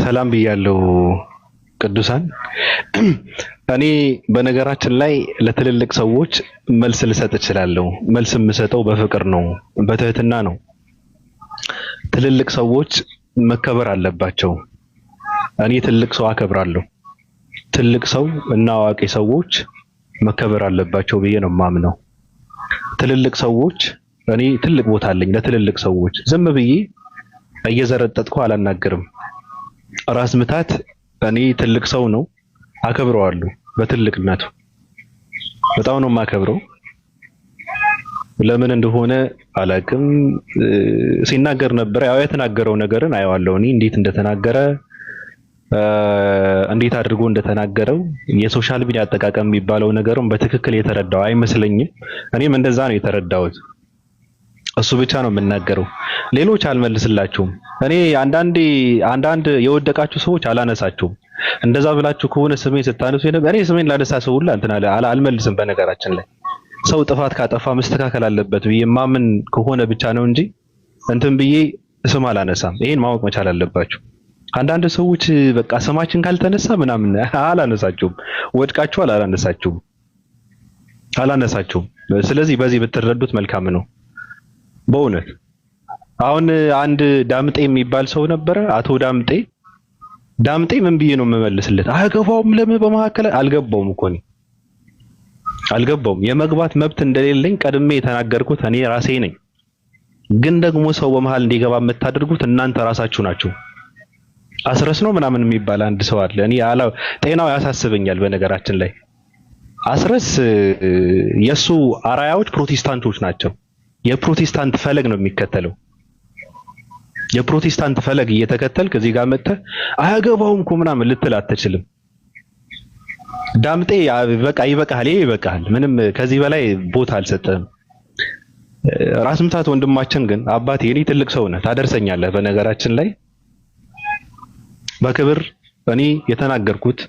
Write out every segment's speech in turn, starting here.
ሰላም ብያለሁ ቅዱሳን። እኔ በነገራችን ላይ ለትልልቅ ሰዎች መልስ ልሰጥ እችላለሁ። መልስ የምሰጠው በፍቅር ነው፣ በትህትና ነው። ትልልቅ ሰዎች መከበር አለባቸው። እኔ ትልቅ ሰው አከብራለሁ። ትልቅ ሰው እና አዋቂ ሰዎች መከበር አለባቸው ብዬ ነው የማምነው። ትልልቅ ሰዎች እኔ ትልቅ ቦታ አለኝ ለትልልቅ ሰዎች። ዝም ብዬ እየዘረጠጥኩ አላናገርም። ራስ ምታት እኔ ትልቅ ሰው ነው አከብረዋለሁ። በትልቅነቱ በጣም ነው የማከብረው። ለምን እንደሆነ አላቅም። ሲናገር ነበር። ያው የተናገረው ነገርን አየዋለሁ። እኔ እንዴት እንደተናገረ እንዴት አድርጎ እንደተናገረው የሶሻል ሚዲያ አጠቃቀም የሚባለው ነገርም በትክክል የተረዳው አይመስለኝም። እኔም እንደዛ ነው የተረዳሁት። እሱ ብቻ ነው የምናገረው፣ ሌሎች አልመልስላችሁም። እኔ አንዳንድ የወደቃችሁ ሰዎች አላነሳችሁም። እንደዛ ብላችሁ ከሆነ ስሜን ስታነሱ እኔ ስሜን ላነሳ ሰው ሁላ እንትን አልመልስም። በነገራችን ላይ ሰው ጥፋት ካጠፋ መስተካከል አለበት ብዬ ማምን ከሆነ ብቻ ነው እንጂ እንትን ብዬ ስም አላነሳም። ይሄን ማወቅ መቻል አለባችሁ። አንዳንድ ሰዎች በቃ ስማችን ካልተነሳ ምናምን አላነሳችሁም። ወድቃችኋል፣ አላነሳችሁም። ስለዚህ በዚህ ብትረዱት መልካም ነው በእውነት። አሁን አንድ ዳምጤ የሚባል ሰው ነበረ፣ አቶ ዳምጤ ምን ብዬ ነው የምመልስለት? አያገባውም። ለምን በመካከል አልገባውም እኮ እኔ አልገባውም። የመግባት መብት እንደሌለኝ ቀድሜ የተናገርኩት እኔ ራሴ ነኝ። ግን ደግሞ ሰው በመሃል እንዲገባ የምታደርጉት እናንተ ራሳችሁ ናችሁ። አስረስ ነው ምናምን የሚባል አንድ ሰው አለ። እኔ ጤናው ያሳስበኛል። በነገራችን ላይ አስረስ የሱ አራያዎች ፕሮቴስታንቶች ናቸው። የፕሮቴስታንት ፈለግ ነው የሚከተለው። የፕሮቴስታንት ፈለግ እየተከተልክ እዚህ ጋር መጥተህ አያገባውም እኮ ምናምን ልትል አትችልም። ዳምጤ በቃ ይበቃል። ምንም ከዚህ በላይ ቦታ አልሰጠህም። ራስ ምታት ወንድማችን ግን አባቴ እኔ ትልቅ ሰው ነህ፣ ታደርሰኛለህ። በነገራችን ላይ በክብር እኔ የተናገርኩት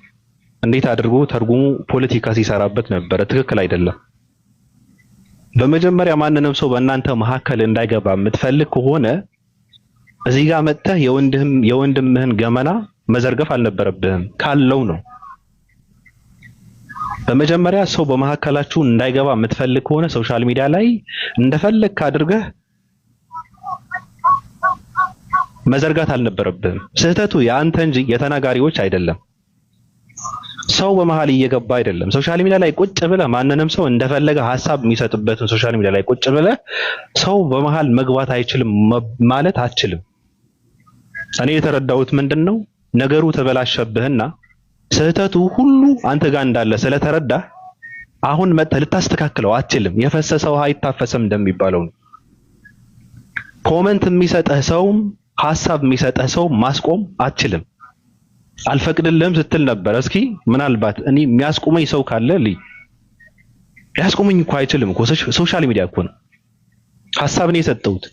እንዴት አድርጎ ተርጉሙ ፖለቲካ ሲሰራበት ነበረ። ትክክል አይደለም። በመጀመሪያ ማንንም ሰው በእናንተ መካከል እንዳይገባ የምትፈልግ ከሆነ እዚህ ጋር መጥተህ የወንድምህን ገመና መዘርገፍ አልነበረብህም። ካለው ነው። በመጀመሪያ ሰው በመካከላችሁ እንዳይገባ የምትፈልግ ከሆነ ሶሻል ሚዲያ ላይ እንደፈለግክ አድርገህ መዘርጋት አልነበረብህም። ስህተቱ የአንተ እንጂ የተናጋሪዎች አይደለም። ሰው በመሃል እየገባ አይደለም። ሶሻል ሚዲያ ላይ ቁጭ ብለህ ማንንም ሰው እንደፈለገ ሐሳብ የሚሰጥበትን ሶሻል ሚዲያ ላይ ቁጭ ብለህ ሰው በመሃል መግባት አይችልም ማለት አትችልም። እኔ የተረዳሁት ምንድነው ነገሩ ተበላሸብህና ስህተቱ ሁሉ አንተ ጋር እንዳለ ስለተረዳህ አሁን መጥተህ ልታስተካክለው አትችልም። የፈሰሰው ውሃ አይታፈስም እንደሚባለው ነው። ኮመንት የሚሰጥህ ሰውም ሐሳብ የሚሰጥህ ሰው ማስቆም አትችልም። አልፈቅድልህም ስትል ነበር። እስኪ ምናልባት እኔ የሚያስቆመኝ ሰው ካለ ያስቆመኝ እኮ አይችልም እኮ ሶሻል ሚዲያ እኮ ነው። ሐሳብ ነው የሰጠሁት።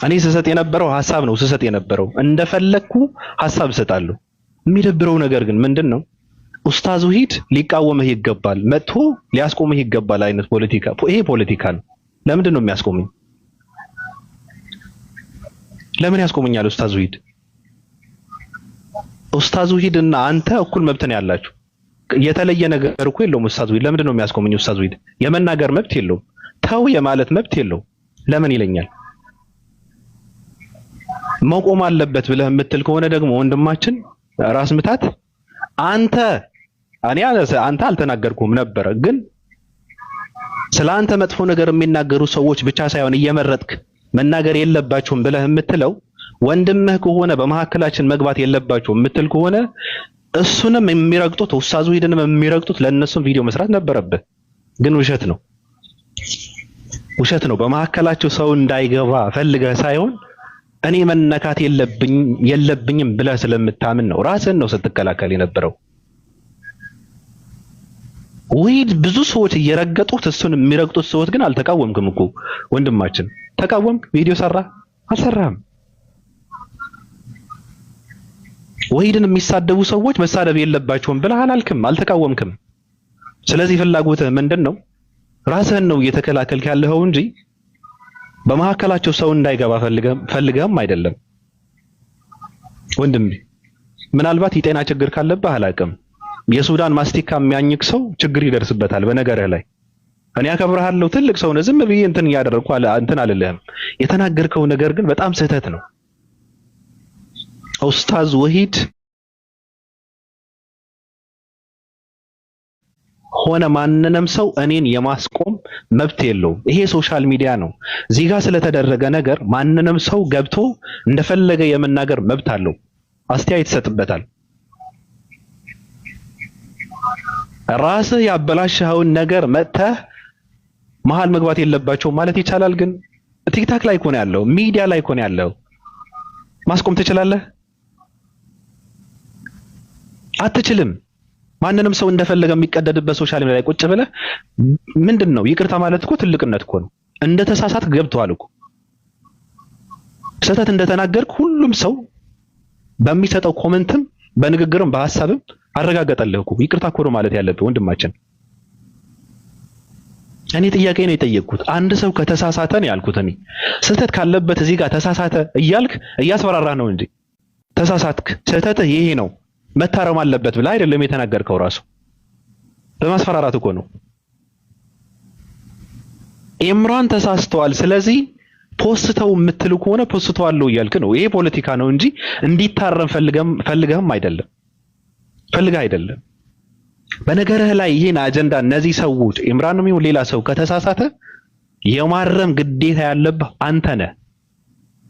እኔ ስሰጥ የነበረው ሐሳብ ነው ስሰጥ የነበረው። እንደፈለኩ ሐሳብ እሰጣለሁ። የሚደብረው ነገር ግን ምንድነው ኡስታዙ ሂድ ሊቃወምህ ይገባል፣ መጥቶ ሊያስቆምህ ይገባል አይነት ፖለቲካ። ይሄ ፖለቲካ ነው። ለምንድን ነው የሚያስቆመኝ? ለምን ያስቆመኛል ኡስታዙ ሂድ? ኡስታዙ ሂድና አንተ እኩል መብት ነው ያላችሁ። የተለየ ነገር እኮ የለውም ኡስታዙ ሂድ። ለምንድን ነው የሚያስቆመኝ ኡስታዙ ሂድ? የመናገር መብት የለውም። ተው የማለት መብት የለውም። ለምን ይለኛል? መቆም አለበት ብለህ የምትል ከሆነ ደግሞ ወንድማችን ራስ ምታት አንተ አልተናገርኩም ነበር፣ ግን ስለ አንተ መጥፎ ነገር የሚናገሩ ሰዎች ብቻ ሳይሆን እየመረጥክ መናገር የለባቸውም ብለህ የምትለው ወንድምህ ከሆነ በመካከላችን መግባት የለባቸውም የምትል ከሆነ እሱንም የሚረግጡት ኡስታዙ ሂድንም የሚረግጡት ለነሱም ቪዲዮ መስራት ነበረብህ። ግን ውሸት ነው። በመካከላቸው ሰው እንዳይገባ ፈልገህ ሳይሆን እኔ መነካት የለብኝም ብለህ ስለምታምን ነው። ራስህን ነው ስትከላከል የነበረው። ብዙ ሰዎች እየረገጡት እሱን የሚረግጡት ሰዎች ግን አልተቃወምክም እኮ ወንድማችን። ተቃወምክ? ቪዲዮ ሰራ? አልሰራህም። ወሂድን የሚሳደቡ ሰዎች መሳደብ የለባቸውም ብለህ አላልክም፣ አልተቃወምክም። ስለዚህ ፍላጎትህ ምንድነው? ራስህን ነው እየተከላከልክ ያለኸው እንጂ በመካከላቸው ሰው እንዳይገባ ፈልገም አይደለም። ወንድም ምናልባት የጤና ችግር ካለብህ አላውቅም። የሱዳን ማስቲካ የሚያኝክ ሰው ችግር ይደርስበታል በነገርህ ላይ። እኔ አከብርሃለሁ፣ ትልቅ ሰው ነህ። ዝም ብዬ እንትን እያደረግኩ እንትን አልልህም። የተናገርከው ነገር ግን በጣም ስህተት ነው። ኡስታዝ ወሂድ ሆነ ማንንም ሰው እኔን የማስቆም መብት የለውም። ይሄ ሶሻል ሚዲያ ነው። እዚህ ጋር ስለተደረገ ነገር ማንንም ሰው ገብቶ እንደፈለገ የመናገር መብት አለው፣ አስተያየት ይሰጥበታል። ራስህ ያበላሽኸውን ነገር መጥተህ መሀል መግባት የለባቸውም ማለት ይቻላል። ግን ቲክታክ ላይ እኮ ነው ያለው፣ ሚዲያ ላይ እኮ ነው ያለው። ማስቆም ትችላለህ? አትችልም። ማንንም ሰው እንደፈለገ የሚቀደድበት ሶሻል ሚዲያ ላይ ቁጭ ብለህ ምንድነው? ይቅርታ ማለት እኮ ትልቅነት እኮ ነው። እንደተሳሳት ገብቶሃል እኮ ስህተት እንደተናገርክ ሁሉም ሰው በሚሰጠው ኮመንትም በንግግርም በሐሳብም አረጋገጠልህ እኮ። ይቅርታ እኮ ነው ማለት ያለብህ ወንድማችን። እኔ ጥያቄ ነው የጠየቅኩት። አንድ ሰው ከተሳሳተ ነው ያልኩት። እኔ ስህተት ካለበት እዚህ ጋር ተሳሳተ እያልክ እያስፈራራህ ነው እንጂ ተሳሳትክ፣ ስህተትህ ይሄ ነው መታረም አለበት ብለህ አይደለም የተናገርከው። ራሱ በማስፈራራት እኮ ነው። ኢምራን ተሳስተዋል፣ ስለዚህ ፖስተው የምትሉ ከሆነ ፖስተዋለሁ እያልክ ነው። ይሄ ፖለቲካ ነው እንጂ እንዲታረም ፈልገህም አይደለም፣ ፈልገህ አይደለም። በነገርህ ላይ ይሄን አጀንዳ እነዚህ ሰዎች ኢምራንም ይሁን ሌላ ሰው ከተሳሳተ የማረም ግዴታ ያለብህ አንተ ነህ።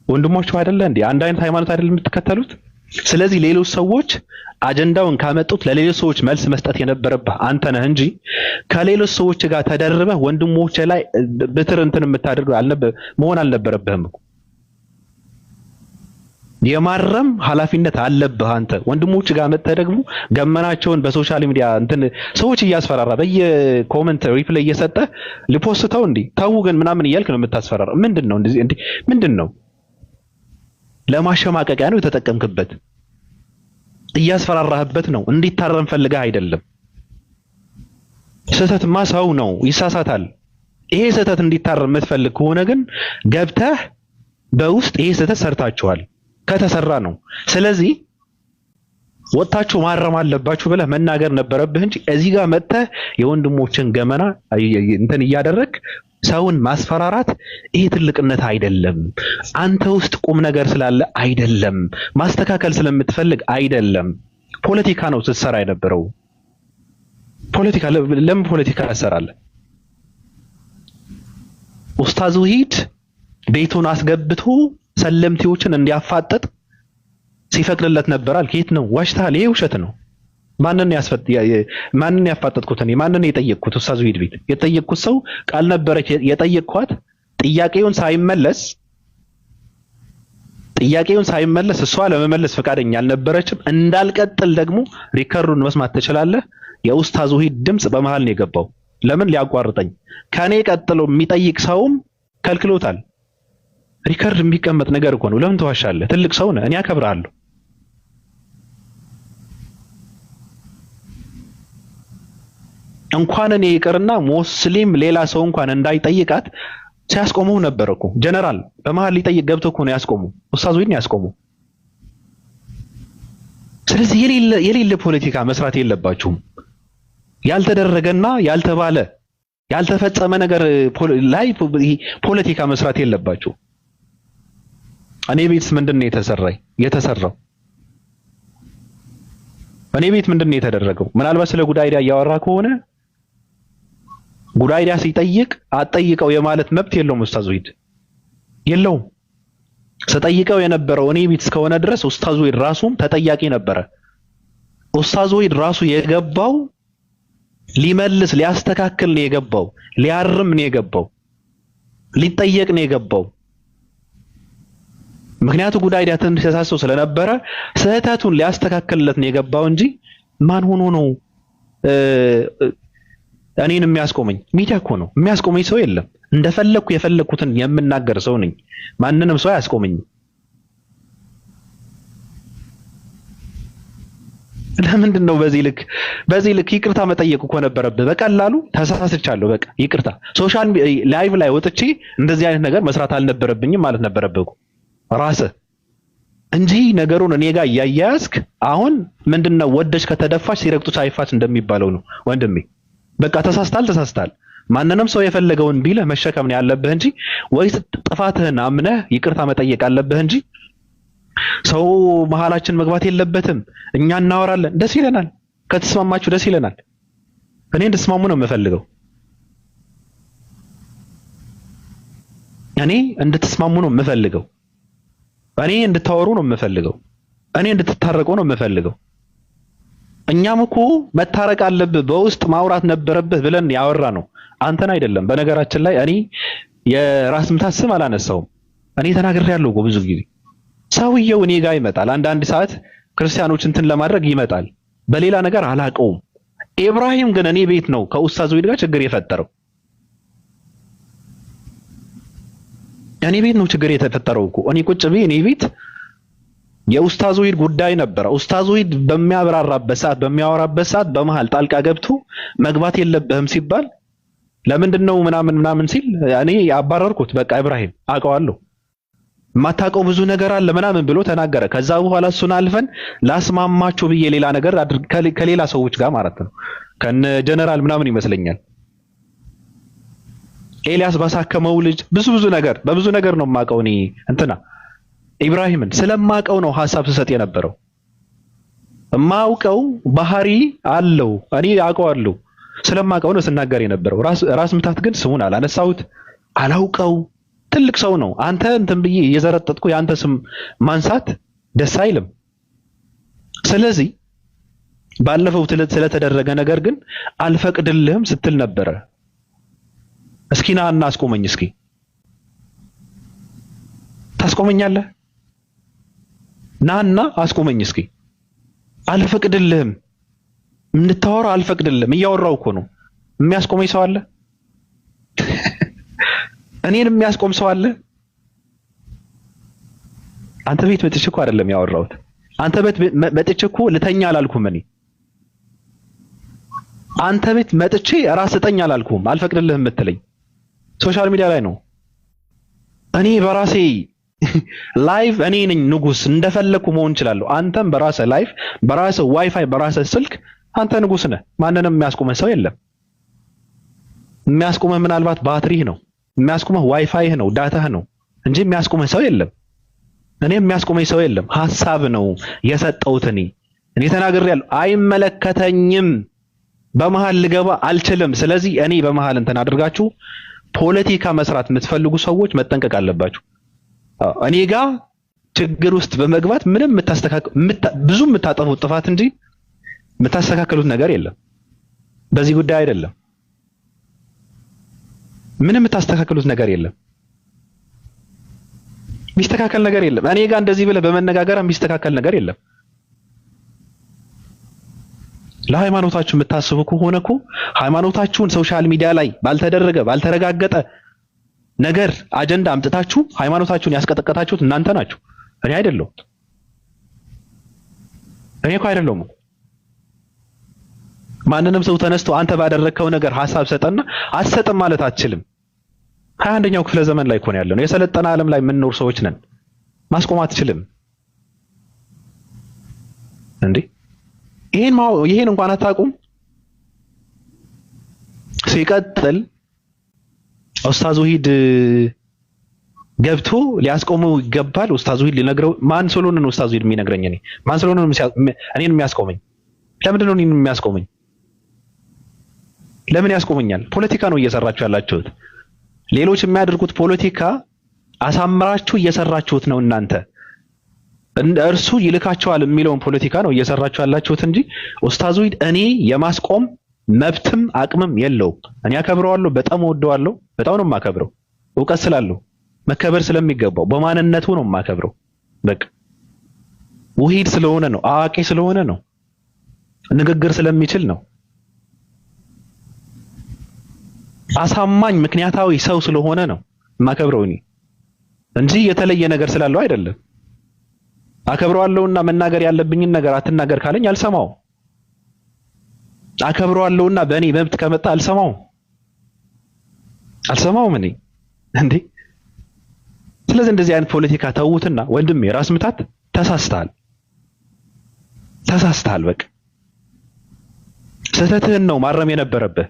ወንድሞቹ አይደለ እንዴ? አንድ አይነት ሃይማኖት አይደል የምትከተሉት? ስለዚህ ሌሎች ሰዎች አጀንዳውን ካመጡት ለሌሎች ሰዎች መልስ መስጠት የነበረብህ አንተ ነህ እንጂ ከሌሎች ሰዎች ጋር ተደርበህ ወንድሞች ላይ ብትር እንትን የምታደርገው መሆን አልነበረብህም እኮ። የማረም ኃላፊነት አለብህ አንተ። ወንድሞች ጋር መጥተህ ደግሞ ገመናቸውን በሶሻል ሚዲያ እንትን ሰዎች እያስፈራራ በየኮሜንት ሪፕላይ እየሰጠ ሊፖስተው እንዴ ታው ግን ምናምን እያልክ ነው የምታስፈራራ። ምንድነው እንደዚህ እንዴ? ምንድነው? ለማሸማቀቂያ ነው የተጠቀምክበት። እያስፈራራህበት ነው። እንዲታረም ፈልገህ አይደለም። ስህተትማ ሰው ነው ይሳሳታል። ይሄ ስህተት እንዲታረም የምትፈልግ ከሆነ ግን ገብተህ በውስጥ ይሄ ስህተት ሰርታችኋል ከተሰራ ነው፣ ስለዚህ ወጣችሁ ማረም አለባችሁ ብለህ መናገር ነበረብህ እንጂ እዚህ ጋር መጥተህ የወንድሞችን ገመና እንትን እያደረግ ሰውን ማስፈራራት ይሄ ትልቅነት አይደለም። አንተ ውስጥ ቁም ነገር ስላለ አይደለም፣ ማስተካከል ስለምትፈልግ አይደለም። ፖለቲካ ነው ስትሰራ የነበረው። ፖለቲካ ለምን ፖለቲካ ያሰራለህ? ኡስታዝ ወሂድ ቤቱን አስገብቶ ሰለምቲዎችን እንዲያፋጠጥ ሲፈቅድለት ነበራል። ከየት ነው? ዋሽታል። ይሄ ውሸት ነው። ማንን ያፋጠጥኩት? እኔ ማንን የጠየቅኩት? ኡስታዝ ወሂድ ቤት የጠየቅኩት ሰው ቃል ነበረች የጠየቅኳት። ጥያቄውን ሳይመለስ እሷ ለመመለስ ፈቃደኛ አልነበረችም። እንዳልቀጥል ደግሞ ሪከርዱን መስማት ትችላለህ። የኡስታዝ ወሂድ ድምጽ በመሃል ነው የገባው። ለምን? ሊያቋርጠኝ። ከኔ ቀጥሎ የሚጠይቅ ሰውም ከልክሎታል። ሪከርድ የሚቀመጥ ነገር እኮ ነው። ለምን ተዋሻለህ? ትልቅ ሰው ነህ። እኔ አከብርሃለሁ። እንኳን እኔ ይቅርና ሙስሊም ሌላ ሰው እንኳን እንዳይጠይቃት ሲያስቆመው ነበር እኮ። ጀነራል በመሃል ሊጠይቅ ገብቶ እኮ ነው ያስቆሙ። ኡስታዝ ወሂድ ነው ያስቆሙ። ስለዚህ የሌለ ፖለቲካ መስራት የለባችሁም። ያልተደረገና ያልተባለ ያልተፈጸመ ነገር ላይ ፖለቲካ መስራት የለባችሁ። እኔ ቤት ምንድነው የተሰራው? እኔ ቤት ምንድነው የተደረገው? ምናልባት ስለ ጉዳይዳ እያወራ ከሆነ ጉዳይዳ ሲጠይቅ አጠይቀው የማለት መብት የለውም ኡስታዝ ወሂድ የለውም። ስጠይቀው የነበረው እኔ ቤት እስከሆነ ድረስ ኡስታዝ ወሂድ ራሱም ተጠያቂ ነበረ። ኡስታዝ ወሂድ ራሱ የገባው ሊመልስ ሊያስተካክል ነው የገባው፣ ሊያርም ነው የገባው፣ ሊጠየቅ ነው የገባው። ምክንያቱ ጉዳይዳ ትንሽ ተሳስቶ ስለነበረ ስህተቱን ሊያስተካክልለት ነው የገባው እንጂ ማን ሆኖ ነው እኔን የሚያስቆመኝ? ሚዲያ እኮ ነው የሚያስቆመኝ። ሰው የለም። እንደፈለኩ የፈለኩትን የምናገር ሰው ነኝ። ማንንም ሰው አያስቆመኝም። ለምንድን ነው በዚህ ልክ ይቅርታ መጠየቅ እኮ ነበረብህ። በቀላሉ ተሳስቻለሁ፣ በቃ ይቅርታ። ሶሻል ላይቭ ላይ ወጥቼ እንደዚህ አይነት ነገር መስራት አልነበረብኝም ማለት ነበረብህ እኮ ራስህ። እንጂ ነገሩን እኔ ጋር እያያዝክ አሁን ምንድነው ወደሽ ከተደፋሽ ሲረግጡሽ አይፋች እንደሚባለው ነው ወንድሜ። በቃ ተሳስታል። ማንንም ሰው የፈለገውን ቢልህ መሸከም ነው ያለብህ እንጂ ወይስ ጥፋትህን አምነህ ይቅርታ መጠየቅ አለብህ እንጂ ሰው መሀላችን መግባት የለበትም። እኛ እናወራለን፣ ደስ ይለናል። ከተስማማችሁ ደስ ይለናል። እኔ እንድትስማሙ ነው የምፈልገው። እኔ እንድትስማሙ ነው የምፈልገው። እኔ እንድታወሩ ነው የምፈልገው። እኔ እንድትታረቁ ነው የምፈልገው። እኛም እኮ መታረቅ አለብህ በውስጥ ማውራት ነበረብህ ብለን ያወራ ነው አንተን አይደለም። በነገራችን ላይ እኔ የራስ ምታት ስም አላነሳውም። እኔ ተናግሬያለሁ እኮ ብዙ ጊዜ። ሰውየው እኔ ጋር ይመጣል፣ አንዳንድ ሰዓት ክርስቲያኖች እንትን ለማድረግ ይመጣል። በሌላ ነገር አላቀውም። ኢብራሂም ግን እኔ ቤት ነው ከኡስታዝ ወይድ ጋር ችግር የፈጠረው። እኔ ቤት ነው ችግር የተፈጠረው እኮ። እኔ ቁጭ ብዬ እኔ ቤት የኡስታዝ ወይድ ጉዳይ ነበረ። ኡስታዝ ወይድ በሚያብራራበት ሰዓት በሚያወራበት ሰዓት በመሃል ጣልቃ ገብቶ መግባት የለብህም ሲባል ለምንድነው ምናምን ሲል እኔ አባረርኩት። በቃ ኢብራሂም አውቀዋለሁ የማታውቀው ብዙ ነገር አለ ምናምን ብሎ ተናገረ። ከዛ በኋላ እሱን አልፈን ላስማማችሁ ብዬ ሌላ ነገር ከሌላ ሰዎች ጋር ማለት ነው ከነ ጀነራል ምናምን ይመስለኛል ኤልያስ ባሳከመው ልጅ ብዙ ነገር በብዙ ነገር ነው የማውቀው እኔ እንትና ኢብራሂምን ስለማውቀው ነው ሐሳብ ስሰጥ የነበረው። የማውቀው ባህሪ አለው እኔ አውቀዋለሁ። ስለማውቀው ነው ስናገር የነበረው። ራስ ምታት ግን ስሙን አላነሳሁት፣ አላውቀው። ትልቅ ሰው ነው። አንተ እንትን ብዬ የዘረጠጥኩ የአንተ ስም ማንሳት ደስ አይልም። ስለዚህ ባለፈው ስለተደረገ ነገር ግን አልፈቅድልህም ስትል ነበረ። እስኪ ና እና አስቆመኝ። እስኪ ታስቆመኛለህ? ናና አስቆመኝ እስኪ። አልፈቅድልህም እንድታወራ አልፈቅድልህም። እያወራው እኮ ነው። የሚያስቆመኝ ሰው አለ? እኔን የሚያስቆም ሰው አለ? አንተ ቤት መጥቼ እኮ አይደለም ያወራሁት። አንተ ቤት መጥቼ እኮ ልተኛ አላልኩም። እኔ አንተ ቤት መጥቼ ራስ ተኛ አላልኩም። አልፈቅድልህም የምትለኝ ሶሻል ሚዲያ ላይ ነው። እኔ በራሴ ላይቭ እኔ ነኝ ንጉስ፣ እንደፈለኩ መሆን እችላለሁ። አንተም በራስህ ላይቭ፣ በራስህ ዋይፋይ፣ በራስህ ስልክ አንተ ንጉስ ነህ። ማንንም የሚያስቆመህ ሰው የለም። የሚያስቆመህ ምናልባት ባትሪህ ነው፣ የሚያስቆመህ ዋይፋይህ ነው፣ ዳታህ ነው እንጂ የሚያስቆመህ ሰው የለም። እኔ የሚያስቆመኝ ሰው የለም። ሐሳብ ነው የሰጠሁት። እኔ ተናግሬያለሁ። አይመለከተኝም። በመሃል ልገባ አልችልም። ስለዚህ እኔ በመሃል እንትን አድርጋችሁ ፖለቲካ መስራት የምትፈልጉ ሰዎች መጠንቀቅ አለባችሁ። እኔ ጋር ችግር ውስጥ በመግባት ምንም ብዙ የምታጠፉት ጥፋት እንጂ የምታስተካከሉት ነገር የለም። በዚህ ጉዳይ አይደለም ምንም የምታስተካከሉት ነገር የለም። የሚስተካከል ነገር የለም። እኔ ጋር እንደዚህ ብለህ በመነጋገር የሚስተካከል ነገር የለም። ለሃይማኖታችሁ የምታስቡ ከሆነ እኮ ሃይማኖታችሁን ሶሻል ሚዲያ ላይ ባልተደረገ ባልተረጋገጠ ነገር አጀንዳ አምጥታችሁ ሃይማኖታችሁን ያስቀጠቀጣችሁት እናንተ ናችሁ። እኔ አይደለሁም። እኔ እኮ አይደለሁም። ማንንም ሰው ተነስቶ አንተ ባደረከው ነገር ሐሳብ ሰጠና አትሰጥም ማለት አትችልም። 21ኛው ክፍለ ዘመን ላይ እኮ ነው ያለነው። የሰለጠነ ዓለም ላይ የምንኖር ሰዎች ነን። ማስቆም አትችልም እንዴ? ይሄን እንኳን አታውቁም። ሲቀጥል ኡስታዝ ወሂድ ገብቶ ሊያስቆመው ይገባል። ኡስታዝ ወሂድ ሊነግረው ማን ስለሆነ ነው ኡስታዝ ወሂድ የሚነግረኝ? እኔ ማን ስለሆነ ነው እኔን የሚያስቆመኝ? ለምንድን ነው እኔን የሚያስቆመኝ? ለምን ያስቆመኛል? ፖለቲካ ነው እየሰራችሁ ያላችሁት። ሌሎች የሚያደርጉት ፖለቲካ አሳምራችሁ እየሰራችሁት ነው እናንተ። እርሱ ይልካቸዋል የሚለውን ፖለቲካ ነው እየሰራችሁ ያላችሁት እንጂ ኡስታዝ ወሂድ እኔ የማስቆም መብትም አቅምም የለውም። እኔ አከብረዋለሁ፣ በጣም ወደዋለሁ፣ በጣም ነው የማከብረው። እውቀት ስላለው መከበር ስለሚገባው በማንነቱ ነው የማከብረው። በቃ ወሂድ ስለሆነ ነው፣ አዋቂ ስለሆነ ነው፣ ንግግር ስለሚችል ነው፣ አሳማኝ ምክንያታዊ ሰው ስለሆነ ነው የማከብረው እኔ እንጂ የተለየ ነገር ስላለው አይደለም። አከብረዋለሁና መናገር ያለብኝን ነገር አትናገር ካለኝ አልሰማው። አከብረዋለሁና በእኔ መብት ከመጣ አልሰማውም እንዴ። ስለዚህ እንደዚህ አይነት ፖለቲካ ተውትና ወንድሜ ራስ ምታት ተሳስተሃል። በቃ ስህተትህን ነው ማረም የነበረብህ።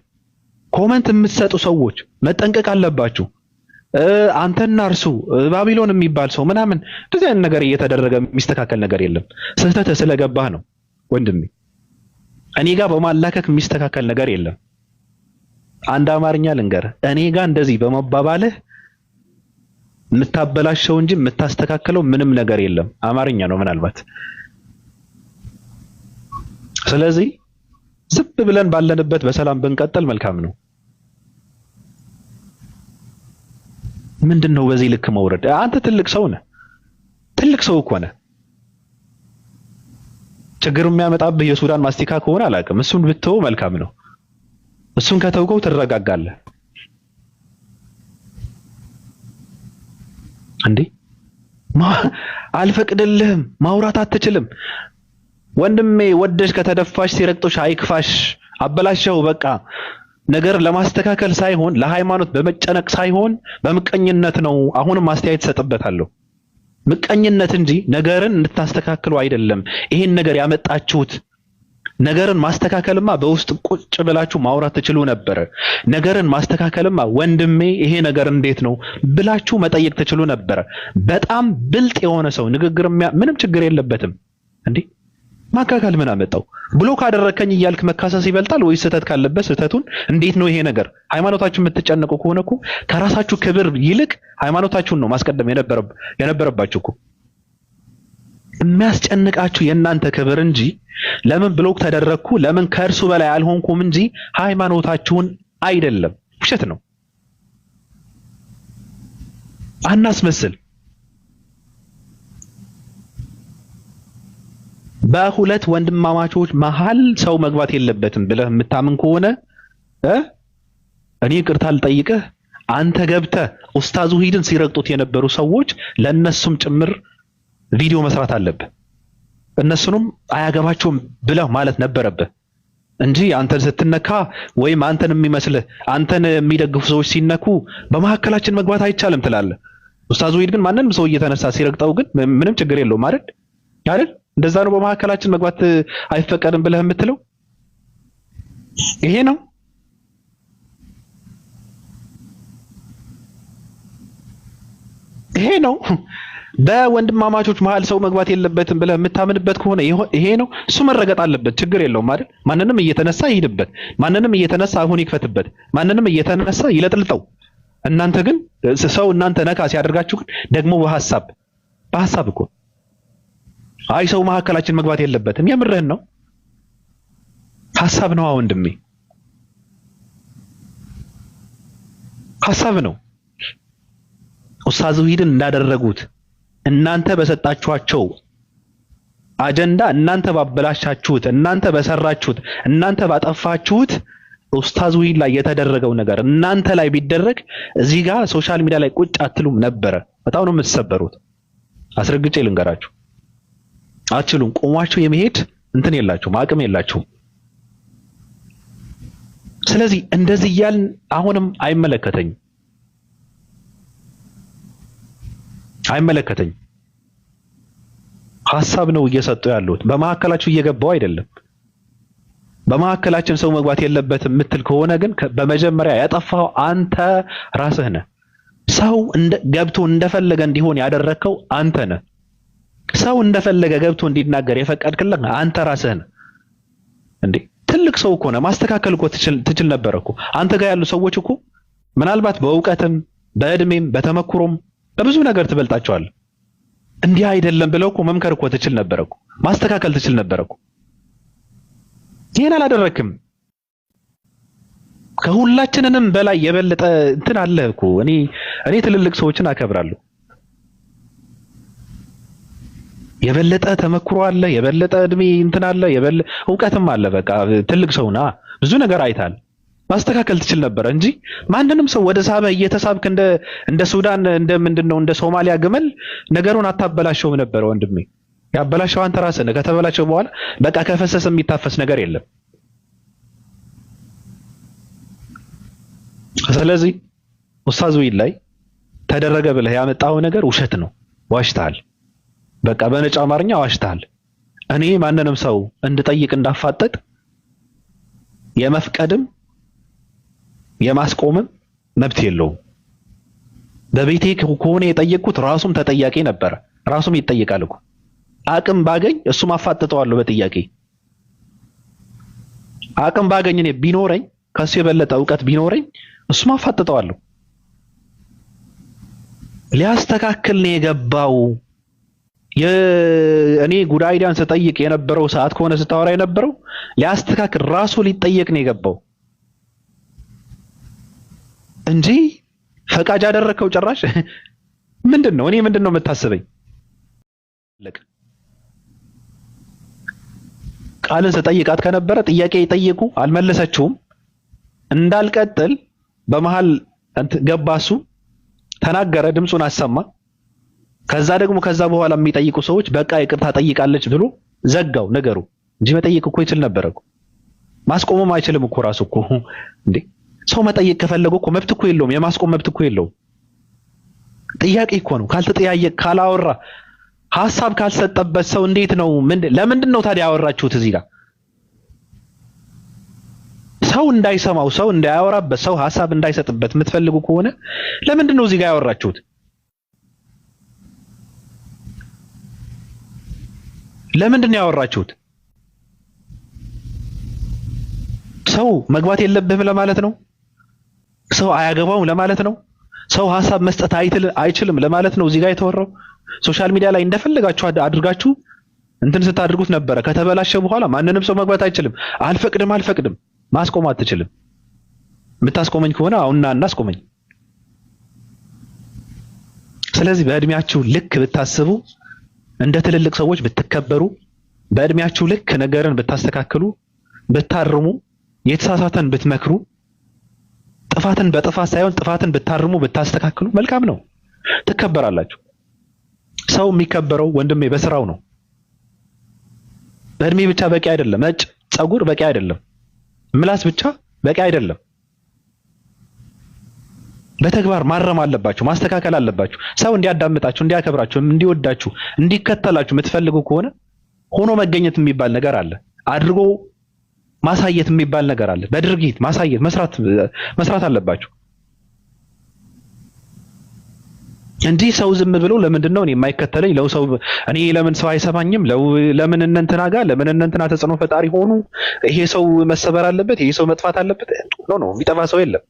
ኮመንት የምትሰጡ ሰዎች መጠንቀቅ አለባችሁ። አንተና እርሱ ባቢሎን የሚባል ሰው ምናምን እንደዚህ አይነት ነገር እየተደረገ የሚስተካከል ነገር የለም። ስህተትህ ስለገባህ ነው ወንድሜ። እኔ ጋር በማላከክ የሚስተካከል ነገር የለም። አንድ አማርኛ ልንገርህ፣ እኔ ጋር እንደዚህ በመባባልህ የምታበላሸው እንጂ የምታስተካክለው ምንም ነገር የለም። አማርኛ ነው ምናልባት። ስለዚህ ዝም ብለን ባለንበት በሰላም ብንቀጥል መልካም ነው። ምንድነው በዚህ ልክ መውረድ? አንተ ትልቅ ሰው ነህ፣ ትልቅ ሰው እኮ ነህ። ችግሩ የሚያመጣብህ የሱዳን ማስቲካ ከሆነ አላውቅም፣ እሱን ብትተው መልካም ነው። እሱን ከተውከው ትረጋጋለህ። እንዴ አልፈቅድልህም፣ ማውራት አትችልም። ወንድሜ ወደሽ ከተደፋሽ ሲረግጦሽ አይክፋሽ። አበላሸው በቃ። ነገር ለማስተካከል ሳይሆን ለሃይማኖት በመጨነቅ ሳይሆን በምቀኝነት ነው። አሁንም አስተያየት ሰጥበታለሁ። ምቀኝነት እንጂ ነገርን እንድታስተካክሉ አይደለም። ይሄን ነገር ያመጣችሁት ነገርን ማስተካከልማ በውስጥ ቁጭ ብላችሁ ማውራት ትችሉ ነበር። ነገርን ማስተካከልማ ወንድሜ ይሄ ነገር እንዴት ነው ብላችሁ መጠየቅ ትችሉ ነበር። በጣም ብልጥ የሆነ ሰው ንግግር ምንም ችግር የለበትም። እንዴ ማካካል ምን አመጣው? ብሎ ካደረከኝ እያልክ መካሰስ ይበልጣል ወይስ ስህተት ካለበት ስህተቱን እንዴት ነው ይሄ ነገር? ሃይማኖታችሁ የምትጨነቁ ከሆነ እኮ ከራሳችሁ ክብር ይልቅ ሃይማኖታችሁን ነው ማስቀደም የነበረባችሁ እኮ። የሚያስጨንቃችሁ የእናንተ ክብር እንጂ ለምን ብሎክ ተደረግኩ ለምን ከእርሱ በላይ አልሆንኩም እንጂ ሃይማኖታችሁን አይደለም። ውሸት ነው። አናስመስል። በሁለት ወንድማማቾች መሃል ሰው መግባት የለበትም ብለህ የምታምን ከሆነ እኔ ይቅርታ ልጠይቅህ። አንተ ገብተህ ኡስታዙ ሂድን ሲረግጡት የነበሩ ሰዎች ለነሱም ጭምር ቪዲዮ መስራት አለብህ። እነሱንም አያገባቸውም ብለህ ማለት ነበረብህ እንጂ አንተን ስትነካ ወይም አንተን የሚመስልህ አንተን የሚደግፉ ሰዎች ሲነኩ በመሀከላችን መግባት አይቻልም ትላለህ። ኡስታዙ ሂድ ግን ማንንም ሰው እየተነሳ ሲረግጠው ግን ምንም ችግር የለውም አይደል? እንደዛ ነው በመሀከላችን መግባት አይፈቀድም ብለህ የምትለው ይሄ ነው። ይሄ ነው በወንድማማቾች መሃል ሰው መግባት የለበትም ብለህ የምታምንበት ከሆነ ይሄ ነው። እሱ መረገጥ አለበት፣ ችግር የለውም አይደል? ማንንም እየተነሳ ይሄድበት፣ ማንንም እየተነሳ አሁን ይክፈትበት፣ ማንንም እየተነሳ ይለጥልጠው። እናንተ ግን ሰው እናንተ ነካ ሲያደርጋችሁ ግን ደግሞ በሐሳብ እኮ አይ ሰው መሀከላችን መግባት የለበትም። የምርህን ነው? ሐሳብ ነው ወንድሜ፣ ሐሳብ ነው። ኡስታዙ ሂድን እንዳደረጉት እናንተ በሰጣችኋቸው አጀንዳ እናንተ ባበላሻችሁት እናንተ በሰራችሁት እናንተ ባጠፋችሁት ኡስታዙ ሂድ ላይ የተደረገው ነገር እናንተ ላይ ቢደረግ እዚህ ጋር ሶሻል ሚዲያ ላይ ቁጭ አትሉም ነበረ። በጣም ነው የምትሰበሩት። አስረግጬ ልንገራችሁ፣ አትችሉም። ቆማችሁ የመሄድ እንትን የላችሁም፣ አቅም የላችሁም። ስለዚህ እንደዚህ እያልን አሁንም አይመለከተኝም። ሐሳብ ነው እየሰጡ ያሉት። በመሀከላችሁ እየገባው አይደለም። በመሀከላችን ሰው መግባት የለበትም የምትል ከሆነ ግን በመጀመሪያ ያጠፋው አንተ ራስህ ነህ። ሰው ገብቶ እንደፈለገ እንዲሆን ያደረከው አንተ ነህ። ሰው እንደፈለገ ገብቶ እንዲናገር የፈቀድክለት አንተ ራስህ ነህ። እንዴ ትልቅ ሰው እኮ ነህ። ማስተካከል እኮ ትችል ነበር እኮ። አንተ ጋር ያሉ ሰዎች እኮ ምናልባት በእውቀትም በእድሜም በተመክሮም በብዙ ነገር ትበልጣቸዋለህ። እንዲህ አይደለም ብለው እኮ መምከር እኮ ትችል ነበር እኮ፣ ማስተካከል ትችል ነበር እኮ። ይሄን አላደረክም። ከሁላችንንም በላይ የበለጠ እንትን አለ እኮ። እኔ ትልልቅ ሰዎችን አከብራለሁ። የበለጠ ተመክሮ አለ፣ የበለጠ እድሜ እንትን አለ፣ እውቀትም አለ። በቃ ትልቅ ሰውና ብዙ ነገር አይታል። ማስተካከል ትችል ነበር እንጂ ማንንም ሰው ወደ ሳበ እየተሳብክ እንደ ሱዳን እንደ ሶማሊያ ግመል ነገሩን አታበላሸውም ነበር ወንድሜ። ያበላሸው አንተ ራስህ ነህ። ከተበላሸው በኋላ በቃ ከፈሰሰ የሚታፈስ ነገር የለም። ስለዚህ ኡስታዙ ላይ ተደረገ ብለህ ያመጣው ነገር ውሸት ነው። ዋሽተሃል። በቃ በነጭ አማርኛ ዋሽተሃል። እኔ ማንንም ሰው እንድጠይቅ እንዳፋጠጥ የመፍቀድም የማስቆምም መብት የለውም። በቤቴ ከሆነ የጠየቅኩት ራሱም ተጠያቂ ነበረ። ራሱም ይጠይቃል እኮ አቅም ባገኝ እሱ ማፋጠጠዋለሁ በጥያቄ አቅም ባገኝ እኔ ቢኖረኝ ከሱ የበለጠ እውቀት ቢኖረኝ እሱ ማፋጠጠዋለሁ። ሊያስተካክል ነው የገባው። እኔ ጉዳይዳን ስጠይቅ የነበረው ሰዓት ከሆነ ስታወራ የነበረው ሊያስተካክል ራሱ ሊጠየቅ ነው የገባው እንጂ ፈቃጅ ያደረከው ጭራሽ ምንድነው? እኔ ምንድነው የምታስበኝ? ቃልን ስጠይቃት ከነበረ ጥያቄ ይጠይቁ አልመለሰችውም። እንዳልቀጥል በመሃል ገባሱ ተናገረ፣ ድምፁን አሰማ። ከዛ ደግሞ ከዛ በኋላ የሚጠይቁ ሰዎች በቃ ይቅርታ ጠይቃለች ብሎ ዘጋው ነገሩ እንጂ መጠየቅ እኮ ይችል ነበር እኮ። ማስቆምም አይችልም እኮ ራሱ እኮ እንዴ። ሰው መጠየቅ ከፈለገው እኮ መብት እኮ የለውም፣ የማስቆም መብት እኮ የለውም። ጥያቄ እኮ ነው። ካልተጠያየቅ ካላወራ ሐሳብ ካልሰጠበት ሰው እንዴት ነው? ለምንድን ነው ታዲያ ያወራችሁት? እዚህ ጋር ሰው እንዳይሰማው ሰው እንዳያወራበት ሰው ሐሳብ እንዳይሰጥበት የምትፈልጉ ከሆነ ለምንድን ነው እዚህ ጋር ያወራችሁት? ለምንድን ነው ያወራችሁት? ሰው መግባት የለብህም ለማለት ነው? ሰው አያገባውም ለማለት ነው? ሰው ሐሳብ መስጠት አይችልም ለማለት ነው እዚህ ጋር የተወራው? ሶሻል ሚዲያ ላይ እንደፈለጋችሁ አድርጋችሁ እንትን ስታድርጉት ነበረ። ከተበላሸ በኋላ ማንንም ሰው መግባት አይችልም። አልፈቅድም ማስቆም አትችልም። የምታስቆመኝ ከሆነ አሁንና እናስቆመኝ። ስለዚህ በእድሜያችሁ ልክ ብታስቡ፣ እንደ ትልልቅ ሰዎች ብትከበሩ፣ በእድሜያችሁ ልክ ነገርን ብታስተካክሉ፣ ብታርሙ፣ የተሳሳተን ብትመክሩ፣ ጥፋትን በጥፋት ሳይሆን ጥፋትን ብታርሙ ብታስተካክሉ መልካም ነው። ትከበራላችሁ። ሰው የሚከበረው ወንድሜ በስራው ነው። በእድሜ ብቻ በቂ አይደለም። ነጭ ጸጉር በቂ አይደለም። ምላስ ብቻ በቂ አይደለም። በተግባር ማረም አለባችሁ፣ ማስተካከል አለባችሁ። ሰው እንዲያዳምጣችሁ፣ እንዲያከብራችሁ፣ እንዲወዳችሁ፣ እንዲከተላችሁ የምትፈልጉ ከሆነ ሆኖ መገኘት የሚባል ነገር አለ። አድርጎ ማሳየት የሚባል ነገር አለ። በድርጊት ማሳየት መስራት አለባችሁ እንጂ ሰው ዝም ብሎ ለምንድን ነው እኔ የማይከተለኝ? ለሰው እኔ ለምን ሰው አይሰማኝም? ለምን እንትና ጋር ለምን እንትና ተጽዕኖ ፈጣሪ ሆኑ? ይሄ ሰው መሰበር አለበት፣ ይሄ ሰው መጥፋት አለበት? ነው የሚጠፋ ሰው የለም።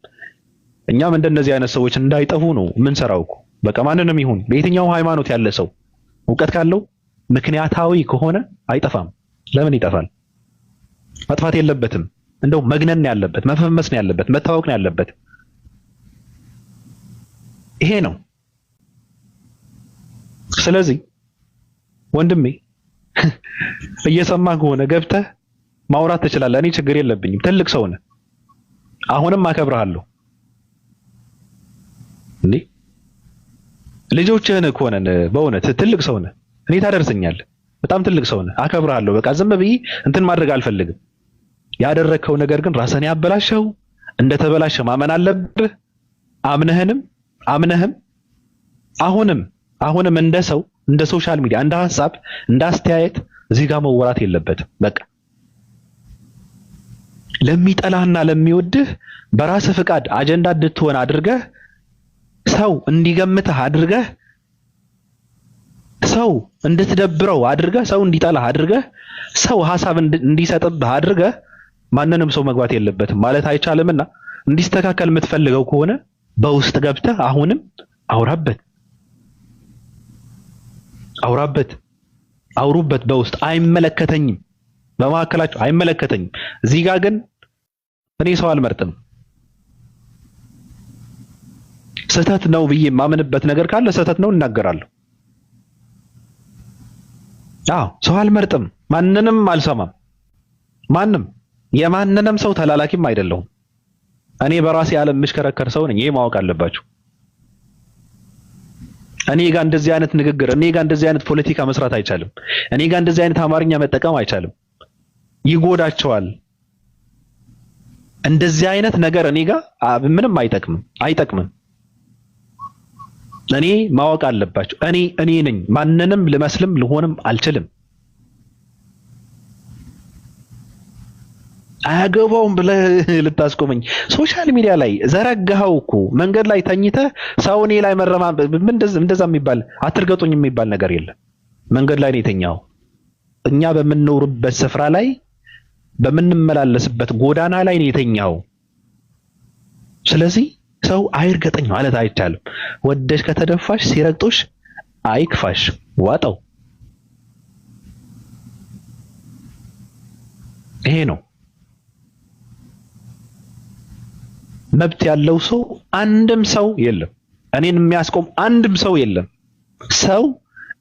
እኛም እንደነዚህ አይነት ሰዎች እንዳይጠፉ ነው የምንሰራው እኮ። በቃ ማንንም ይሁን በየትኛው ሃይማኖት ያለ ሰው እውቀት ካለው ምክንያታዊ ከሆነ አይጠፋም። ለምን ይጠፋል? መጥፋት የለበትም። እንደው መግነን ያለበት፣ መፈመስ ነው ያለበት፣ መታወቅ ነው ያለበት። ይሄ ነው። ስለዚህ ወንድሜ እየሰማህ ከሆነ ገብተህ ማውራት ትችላለህ። እኔ ችግር የለብኝም። ትልቅ ሰው ነህ። አሁንም አከብርሃለሁ። እንዴ ልጆችህን እኮ ነን። በእውነት ትልቅ ሰው ነህ። እኔ ታደርሰኛለህ። በጣም ትልቅ ሰው ነህ። አከብርሃለሁ። በቃ ዝም ብዬ እንትን ማድረግ አልፈልግም። ያደረግከው ነገር ግን ራስህን ያበላሸው እንደተበላሸ ማመን አለብህ። አምነህም አሁንም እንደ ሰው እንደ ሶሻል ሚዲያ እንደ ሐሳብ እንደ አስተያየት እዚህ ጋር መወራት የለበትም። በቃ ለሚጠላህና ለሚወድህ በራስህ ፍቃድ አጀንዳ እንድትሆን አድርገህ ሰው እንዲገምትህ አድርገህ ሰው እንድትደብረው አድርገህ ሰው እንዲጠላህ አድርገህ ሰው ሐሳብ እንዲሰጥብህ አድርገህ ማንንም ሰው መግባት የለበትም ማለት አይቻልምና እንዲስተካከል የምትፈልገው ከሆነ በውስጥ ገብተህ አሁንም አውሩበት። በውስጥ አይመለከተኝም፣ በመካከላችሁ አይመለከተኝም። እዚህ ጋር ግን እኔ ሰው አልመርጥም። ስህተት ነው ብዬ የማምንበት ነገር ካለ ስህተት ነው እናገራለሁ። ሰው አልመርጥም፣ ማንንም አልሰማም። የማንንም ሰው ተላላኪም አይደለሁም። እኔ በራሴ ዓለም የምሽከረከር ሰው ነኝ። ይሄ ማወቅ አለባችሁ። እኔ ጋር እንደዚህ አይነት ንግግር፣ እኔ ጋር እንደዚህ አይነት ፖለቲካ መስራት አይቻልም። እኔ ጋር እንደዚህ አይነት አማርኛ መጠቀም አይቻልም። ይጎዳቸዋል። እንደዚህ አይነት ነገር እኔ ጋር ምንም አይጠቅምም። እኔ ማወቅ አለባቸው። እኔ ነኝ። ማንንም ልመስልም ልሆንም አልችልም። አያገባውም ብለህ ልታስቆመኝ ሶሻል ሚዲያ ላይ ዘረጋኸው እኮ መንገድ ላይ ተኝተህ ሰው እኔ ላይ መረማ እንደዛ የሚባል አትርገጡኝ የሚባል ነገር የለም። መንገድ ላይ ነው የተኛው። እኛ በምንኖርበት ስፍራ ላይ በምንመላለስበት ጎዳና ላይ ነው የተኛው። ስለዚህ ሰው አይርገጠኝ ማለት አይቻልም። ወደሽ ከተደፋሽ ሲረግጦሽ አይክፋሽ፣ ዋጠው። ይሄ ነው መብት ያለው ሰው። አንድም ሰው የለም እኔን የሚያስቆም አንድም ሰው የለም። ሰው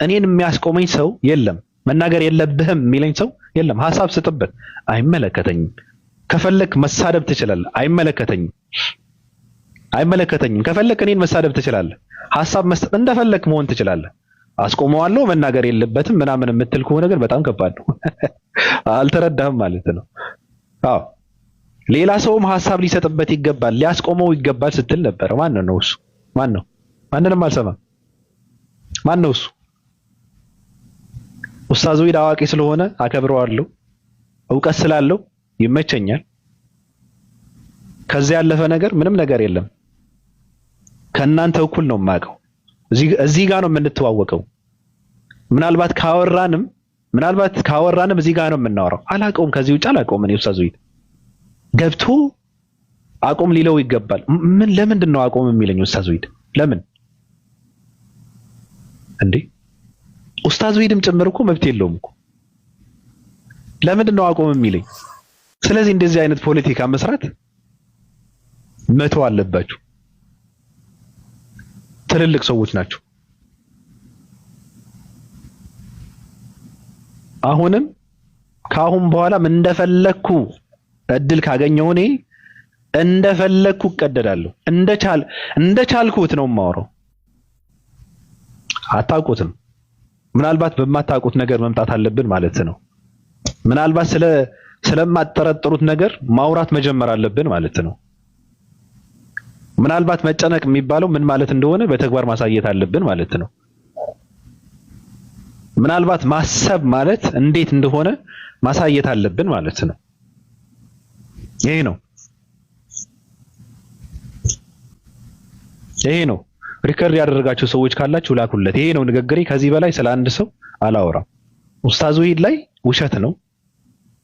እኔን የሚያስቆመኝ ሰው የለም። መናገር የለብህም የሚለኝ ሰው የለም። ሐሳብ ስጥበት፣ አይመለከተኝም። ከፈለክ መሳደብ ትችላለህ፣ አይመለከተኝም። ከፈለክ እኔን መሳደብ ትችላለህ፣ ሐሳብ መስጠት እንደፈለክ መሆን ትችላለህ። አስቆመዋለሁ መናገር የለበትም ምናምን የምትል ከሆነ ግን በጣም ከባድ ነው። አልተረዳህም ማለት ነው። አዎ ሌላ ሰውም ሐሳብ ሊሰጥበት ይገባል፣ ሊያስቆመው ይገባል ስትል ነበር። ማን ነው እሱ? ማን ነው? ማንንም አልሰማም። ማን ነው እሱ? ኡስታዝ ወይድ አዋቂ ስለሆነ አከብረዋለሁ፣ እውቀት ስላለው ይመቸኛል። ከዚያ ያለፈ ነገር ምንም ነገር የለም። ከእናንተ እኩል ነው የማውቀው። እዚህ ጋር ነው የምንተዋወቀው። ምናልባት ካወራንም እዚህ ጋር ነው የምናወራው። አላውቀውም፣ ከዚህ ውጭ አላውቀውም። እኔ ኡስታዝ ወይድ ገብቶ አቆም ሊለው ይገባል። ለምንድን ነው አቆም የሚለኝ ኡስታዝ ወይድ? ለምን እንዴ? ኡስታዝ ወይድም ጭምር እኮ መብት የለውም እኮ። ለምንድን ነው አቆም የሚለኝ? ስለዚህ እንደዚህ አይነት ፖለቲካ መስራት መተው አለባችሁ። ትልልቅ ሰዎች ናቸው። አሁንም ከአሁን በኋላ እንደፈለኩ እድል ካገኘው እኔ እንደፈለኩ እቀደዳለሁ። እንደቻልኩት ነው የማወራው። አታውቁትም። ምናልባት በማታውቁት ነገር መምጣት አለብን ማለት ነው። ምናልባት ስለማትጠረጥሩት ነገር ማውራት መጀመር አለብን ማለት ነው። ምናልባት መጨነቅ የሚባለው ምን ማለት እንደሆነ በተግባር ማሳየት አለብን ማለት ነው። ምናልባት ማሰብ ማለት እንዴት እንደሆነ ማሳየት አለብን ማለት ነው። ይሄ ነው። ሪከርድ ያደረጋችሁ ሰዎች ካላችሁ ላኩለት። ይሄ ነው ንግግሬ። ከዚህ በላይ ስለ አንድ ሰው አላወራም። ኡስታዝ ወሂድ ላይ ውሸት ነው፣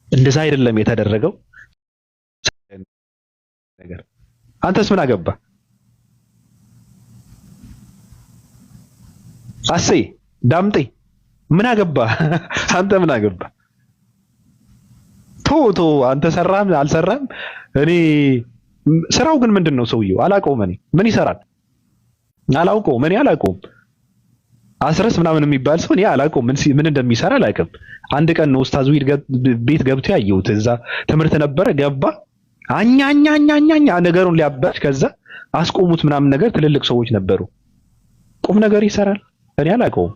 እንደዛ አይደለም የተደረገው ነገር። አንተስ ምን አገባ? አሴ ዳምጤ ምን አገባ? አንተ ምን አገባ? ቶ አንተ ሰራም አልሰራም እኔ ስራው ግን ምንድነው? ሰውየው አላውቀውም። እኔ ምን ይሰራል አላውቀውም። እኔ አላውቀውም። አስረስ ምናምን የሚባል ሰው እኔ አላውቀውም። ምን እንደሚሰራ አላውቅም። አንድ ቀን ነው ኡስታዝ ወሂድ ቤት ገብቶ ያየሁት። እዛ ትምህርት ነበረ፣ ገባ አኛኛኛኛ ነገሩን ሊያባች፣ ከዛ አስቆሙት ምናምን ነገር። ትልልቅ ሰዎች ነበሩ። ቁም ነገር ይሰራል። እኔ አላውቀውም።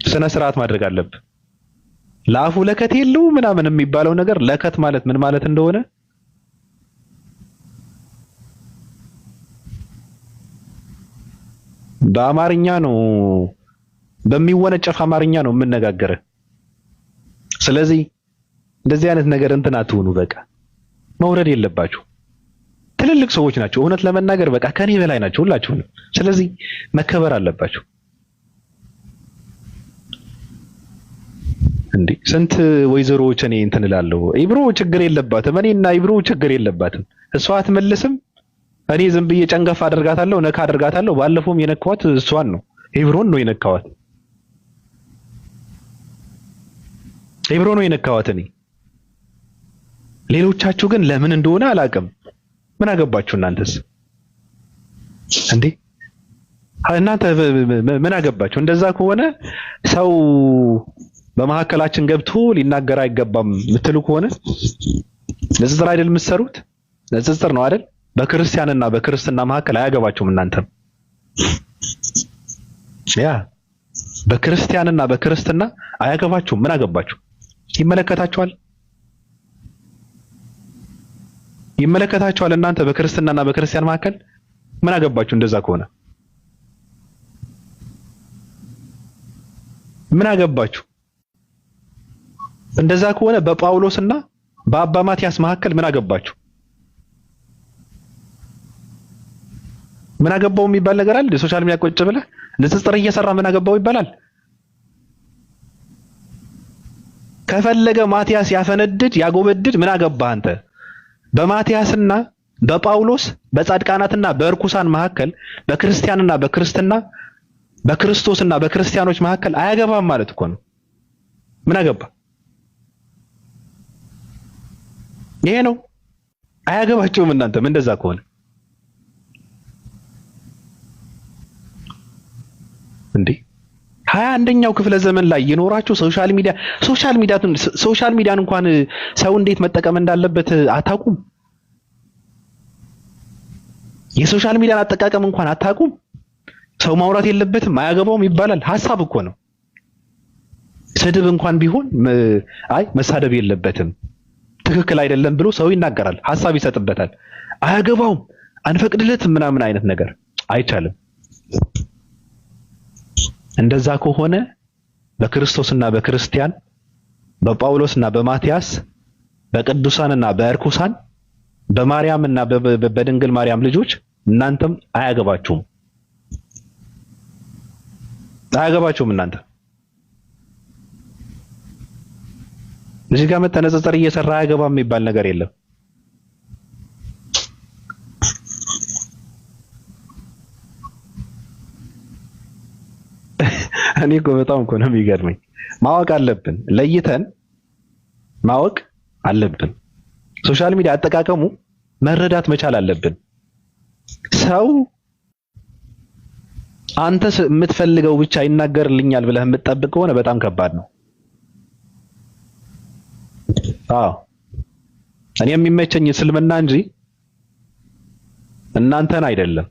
ስነ ስርዓት ማድረግ አለብህ። ለአፉ ለከት የለው ምናምን የሚባለው ነገር ለከት ማለት ምን ማለት እንደሆነ በአማርኛ ነው፣ በሚወነጨፍ አማርኛ ነው የምነጋገረው። ስለዚህ እንደዚህ አይነት ነገር እንትን አትሁኑ። በቃ መውረድ የለባችሁ። ትልልቅ ሰዎች ናቸው። እውነት ለመናገር በቃ ከኔ በላይ ናቸው ሁላችሁንም። ስለዚህ መከበር አለባችሁ። እንዴ ስንት ወይዘሮዎች እኔ እንትን እላለሁ። ኢብሮ ችግር የለባትም፣ እኔና ኢብሮ ችግር የለባትም። እሷ አትመልስም፣ እኔ ዝም ብዬ ጨንገፍ አደርጋታለሁ፣ ነካ አደርጋታለሁ። ባለፈውም የነካዋት እሷን ነው፣ ኢብሮን ነው የነካዋት። ኢብሮ ነው የነካዋት እኔ። ሌሎቻችሁ ግን ለምን እንደሆነ አላውቅም። ምን አገባችሁ እናንተስ? እንዴ እናንተ ምን አገባችሁ? እንደዛ ከሆነ ሰው በመሀከላችን ገብቶ ሊናገር አይገባም የምትሉ ከሆነ ንጽጽር አይደል የምትሰሩት? ንጽጽር ነው አይደል? በክርስቲያንና በክርስትና መሀከል አያገባችሁም እናንተም። ያ በክርስቲያንና በክርስትና አያገባችሁም። ምን አገባችሁ? ይመለከታችኋል። እናንተ በክርስትናና በክርስቲያን መሀከል ምን አገባችሁ? እንደዛ ከሆነ ምን አገባችሁ? እንደዛ ከሆነ በጳውሎስና በአባ ማቲያስ መካከል ምን አገባችሁ? ምን አገባው የሚባል ነገር አለ? ሶሻል ሚዲያ ቁጭ ብለህ ንጽጽር እየሰራ ምን አገባው ይባላል? ከፈለገ ማቲያስ ያፈነድድ ያጎበድድ ምን አገባህ አንተ? በማቲያስና በጳውሎስ በጻድቃናትና በእርኩሳን መካከል በክርስቲያንና በክርስትና በክርስቶስና በክርስቲያኖች መካከል አያገባም ማለት እኮ ነው። ምን አገባ? ይሄ ነው። አያገባቸውም እናንተም እንደዛ ከሆነ እንዴ 21ኛው ክፍለ ዘመን ላይ የኖራችሁ ሶሻል ሚዲያን እንኳን ሰው እንዴት መጠቀም እንዳለበት አታውቁም። የሶሻል ሚዲያን አጠቃቀም እንኳን አታውቁም። ሰው ማውራት የለበትም አያገባውም ይባላል። ሐሳብ እኮ ነው። ስድብ እንኳን ቢሆን አይ መሳደብ የለበትም ትክክል አይደለም ብሎ ሰው ይናገራል፣ ሐሳብ ይሰጥበታል። አያገባውም አንፈቅድለትም ምናምን አይነት ነገር አይቻልም። እንደዛ ከሆነ በክርስቶስና በክርስቲያን በጳውሎስና በማቲያስ በቅዱሳንና በእርኩሳን በማርያምና በድንግል ማርያም ልጆች እናንተም አያገባችሁም። እናንተ እዚህ ጋር መተነጻጸር እየሰራ አያገባም የሚባል ነገር የለም። እኔ እኮ በጣም እኮ ነው የሚገርመኝ። ማወቅ አለብን፣ ለይተን ማወቅ አለብን። ሶሻል ሚዲያ አጠቃቀሙ መረዳት መቻል አለብን። ሰው አንተ የምትፈልገው ብቻ ይናገርልኛል ብለህ የምትጠብቅ ከሆነ በጣም ከባድ ነው። አዎ እኔ የሚመቸኝ እስልምና እንጂ እናንተን አይደለም።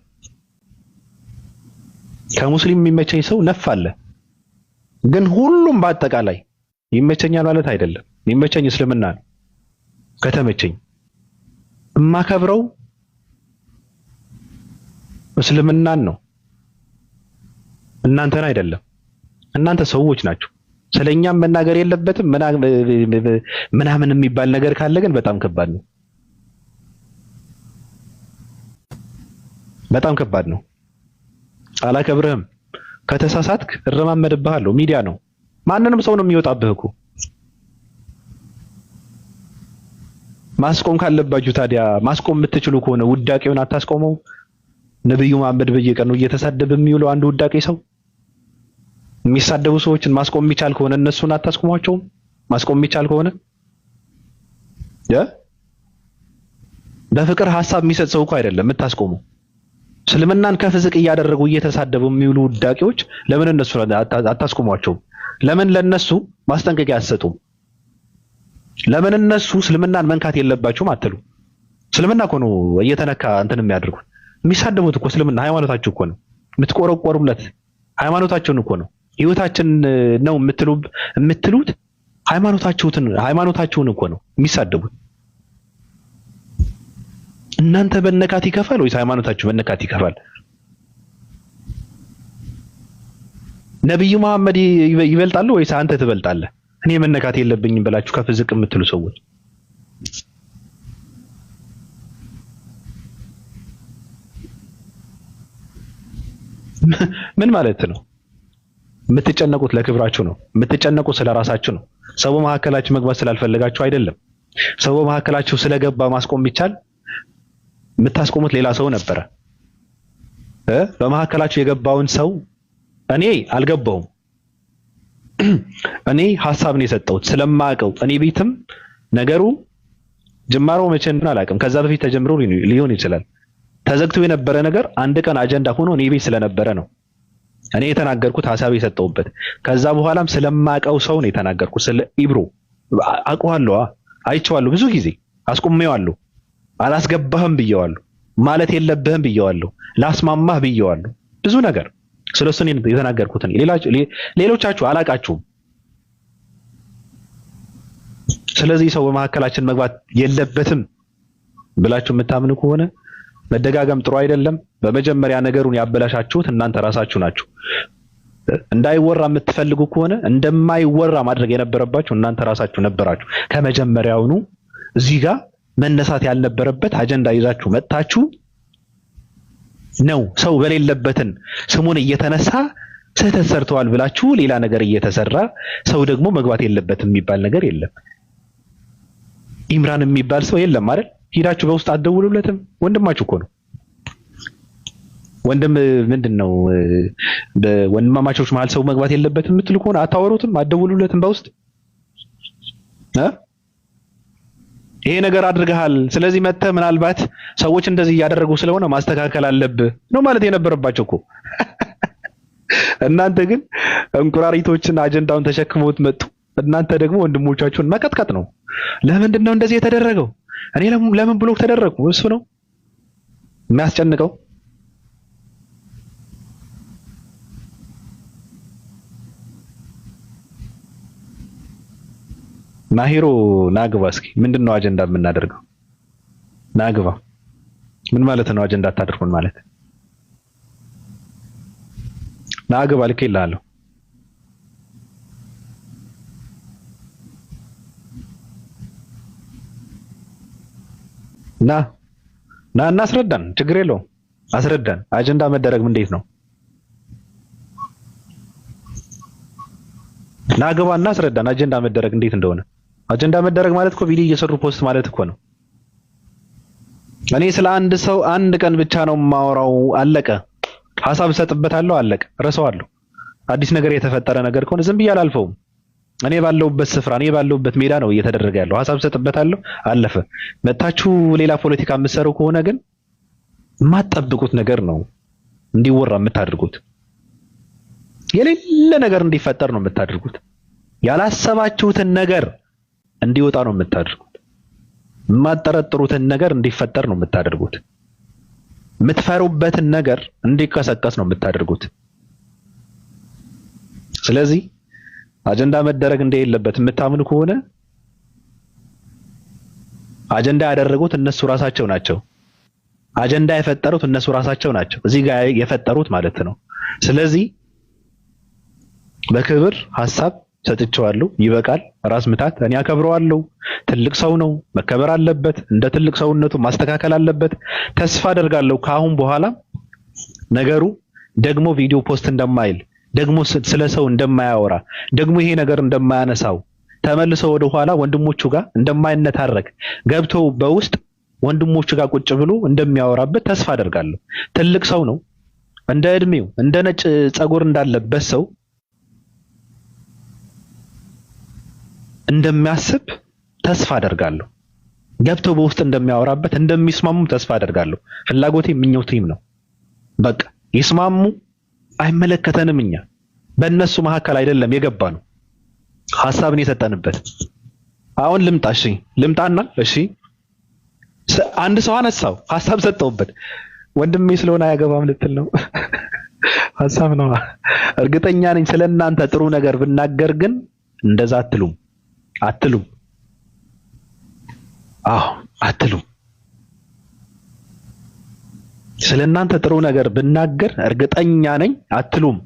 ከሙስሊም የሚመቸኝ ሰው ነፍ አለ፣ ግን ሁሉም በአጠቃላይ ይመቸኛል ማለት አይደለም። የሚመቸኝ እስልምና ነው። ከተመቸኝ የማከብረው እስልምናን ነው፣ እናንተን አይደለም። እናንተ ሰዎች ናችሁ። ስለኛም መናገር የለበትም ምናምን የሚባል ነገር ካለ ግን በጣም ከባድ ነው። በጣም ከባድ ነው። አላከብርህም። ከተሳሳትክ እረማመድብሃለሁ። ሚዲያ ነው። ማንንም ሰው ነው የሚወጣብህ እኮ። ማስቆም ካለባችሁ ታዲያ ማስቆም የምትችሉ ከሆነ ውዳቄውን አታስቆመው። ነብዩ መሐመድ በየቀኑ እየተሳደበ የሚውለው አንድ ውዳቄ ሰው የሚሳደቡ ሰዎችን ማስቆም የሚቻል ከሆነ እነሱን አታስቆሟቸውም? ማስቆም የሚቻል ከሆነ በፍቅር ሐሳብ የሚሰጥ ሰው እኮ አይደለም የምታስቆመው። እስልምናን ከፍ ዝቅ እያደረጉ እየተሳደቡ የሚውሉ ውዳቄዎች ለምን እነሱ አታስቆሟቸውም? ለምን ለነሱ ማስጠንቀቂያ አትሰጡም? ለምን እነሱ እስልምናን መንካት የለባቸውም አትሉ? እስልምና እኮ ነው እየተነካ እንትን የሚያደርጉት። የሚሳደቡት እኮ እስልምና ሃይማኖታችሁ እኮ ነው። የምትቆረቆሩለት ሃይማኖታችሁን እኮ ነው። ህይወታችን ነው የምትሉት ሃይማኖታችሁን እኮ ነው የሚሳደቡት። እናንተ በነካት ይከፋል ወይስ ሃይማኖታችሁ በነካት ይከፋል? ነብዩ መሐመድ ይበልጣሉ ወይስ አንተ ትበልጣለህ? እኔ መነካት የለብኝም ብላችሁ ከፍ ዝቅ የምትሉ ሰዎች ምን ማለት ነው? የምትጨነቁት ለክብራችሁ ነው። የምትጨነቁት ስለራሳችሁ ነው። ሰው በመካከላችሁ መግባት ስላልፈለጋችሁ አይደለም። ሰው በመካከላችሁ ስለገባ ማስቆም ቢቻል የምታስቆሙት ሌላ ሰው ነበረ። በመካከላችሁ የገባውን ሰው እኔ አልገባውም። እኔ ሐሳብ ነው የሰጠሁት ስለማውቀው። እኔ ቤትም ነገሩ ጅማሮ መቼ እንደሆነ አላውቅም። ከዛ በፊት ተጀምሮ ሊሆን ይችላል። ተዘግቶ የነበረ ነገር አንድ ቀን አጀንዳ ሆኖ እኔ ቤት ስለነበረ ነው እኔ የተናገርኩት ሐሳብ የሰጠሁበት። ከዛ በኋላም ስለማውቀው ሰው ነው የተናገርኩት። ስለ ኢብሮ አውቀዋለሁ፣ አይቼዋለሁ፣ ብዙ ጊዜ አስቆሜዋለሁ። አላስገባህም ብየዋለሁ፣ ማለት የለብህም ብየዋለሁ፣ ላስማማህ ብየዋለሁ። ብዙ ነገር ስለሱ ነው የተናገርኩት። ሌሎቻችሁ አላቃችሁም። ስለዚህ ሰው በመካከላችን መግባት የለበትም ብላችሁ የምታምኑ ከሆነ መደጋገም ጥሩ አይደለም። በመጀመሪያ ነገሩን ያበላሻችሁት እናንተ ራሳችሁ ናችሁ። እንዳይወራ የምትፈልጉ ከሆነ እንደማይወራ ማድረግ የነበረባችሁ እናንተ ራሳችሁ ነበራችሁ። ከመጀመሪያውኑ እዚህ ጋር መነሳት ያልነበረበት አጀንዳ ይዛችሁ መጣችሁ ነው። ሰው በሌለበትን ስሙን እየተነሳ ስህተት ሰርተዋል ብላችሁ ሌላ ነገር እየተሰራ ሰው ደግሞ መግባት የለበትም የሚባል ነገር የለም። ኢምራን የሚባል ሰው የለም አይደል? ሂዳችሁ በውስጥ አትደውሉለትም? ወንድማችሁ እኮ ነው። ወንድም ምንድነው? በወንድማማቾች መሀል ሰው መግባት የለበትም የምትሉ ከሆነ አታወሩትም? አትደውሉለትም በውስጥ ይሄ ነገር አድርገሃል፣ ስለዚህ መተህ ምናልባት ሰዎች እንደዚህ እያደረጉ ስለሆነ ማስተካከል አለብህ ነው ማለት የነበረባቸው እኮ። እናንተ ግን እንቁራሪቶችን አጀንዳውን ተሸክመውት መጡ። እናንተ ደግሞ ወንድሞቻችሁን መቀጥቀጥ ነው። ለምንድን ነው እንደዚህ የተደረገው? እኔ ለምን ብሎክ ተደረኩ? እሱ ነው የሚያስጨንቀው። ናሂሮ ናግባ እስኪ ምንድነው አጀንዳ የምናደርገው? ናግባ ምን ማለት ነው? አጀንዳ አታድርጉን ማለት ናግባ ልኬልሃለሁ። ና እናስረዳን፣ ችግር የለውም አስረዳን። አጀንዳ መደረግ እንዴት ነው? ናግባ እናስረዳን አጀንዳ መደረግ እንዴት እንደሆነ። አጀንዳ መደረግ ማለት እኮ ቪዲዮ እየሰሩ ፖስት ማለት እኮ ነው። እኔ ስለ አንድ ሰው አንድ ቀን ብቻ ነው የማወራው፣ አለቀ። ሐሳብ እሰጥበታለሁ፣ አለቀ። ረሳዋለሁ። አዲስ ነገር የተፈጠረ ነገር ከሆነ ዝም ብዬ አላልፈውም። እኔ ባለሁበት ስፍራ እኔ ባለሁበት ሜዳ ነው እየተደረገ ያለው። ሐሳብ እሰጥበታለሁ፣ አለፈ። መታችሁ ሌላ ፖለቲካ የምትሰሩ ከሆነ ግን የማትጠብቁት ነገር ነው እንዲወራ የምታደርጉት። የሌለ ነገር እንዲፈጠር ነው የምታደርጉት። ያላሰባችሁትን ነገር እንዲወጣ ነው የምታደርጉት። የማትጠረጥሩትን ነገር እንዲፈጠር ነው የምታደርጉት። የምትፈሩበትን ነገር እንዲቀሰቀስ ነው የምታደርጉት። ስለዚህ አጀንዳ መደረግ እንደሌለበት የምታምኑ ከሆነ አጀንዳ ያደረጉት እነሱ ራሳቸው ናቸው። አጀንዳ የፈጠሩት እነሱ ራሳቸው ናቸው፣ እዚህ ጋር የፈጠሩት ማለት ነው። ስለዚህ በክብር ሐሳብ ሰጥቼዋለሁ፣ ይበቃል። ራስ ምታት እኔ አከብረዋለሁ። ትልቅ ሰው ነው፣ መከበር አለበት። እንደ ትልቅ ሰውነቱ ማስተካከል አለበት። ተስፋ አደርጋለሁ ከአሁን በኋላ ነገሩ ደግሞ ቪዲዮ ፖስት እንደማይል ደግሞ ስለ ሰው እንደማያወራ ደግሞ ይሄ ነገር እንደማያነሳው ተመልሶ ወደ ኋላ ወንድሞቹ ጋር እንደማይነታረክ ገብቶ በውስጥ ወንድሞቹ ጋር ቁጭ ብሎ እንደሚያወራበት ተስፋ አደርጋለሁ። ትልቅ ሰው ነው። እንደ እድሜው እንደ ነጭ ጸጉር እንዳለበት ሰው እንደሚያስብ ተስፋ አደርጋለሁ። ገብቶ በውስጥ እንደሚያወራበት እንደሚስማሙ ተስፋ አደርጋለሁ። ፍላጎቴ ምኞቴም ነው። በቃ ይስማሙ፣ አይመለከተንም። እኛ በእነሱ መካከል አይደለም የገባ ነው ሐሳብን የሰጠንበት። አሁን ልምጣ፣ እሺ ልምጣና፣ እሺ አንድ ሰው አነሳው፣ ሐሳብ ሰጠውበት። ወንድሜ ስለሆነ አያገባም ልትል ነው? ሐሳብ ነው። እርግጠኛ ነኝ ስለናንተ ጥሩ ነገር ብናገር ግን እንደዛ አትሉም። አዎ አትሉም። ስለናንተ ጥሩ ነገር ብናገር እርግጠኛ ነኝ አትሉም።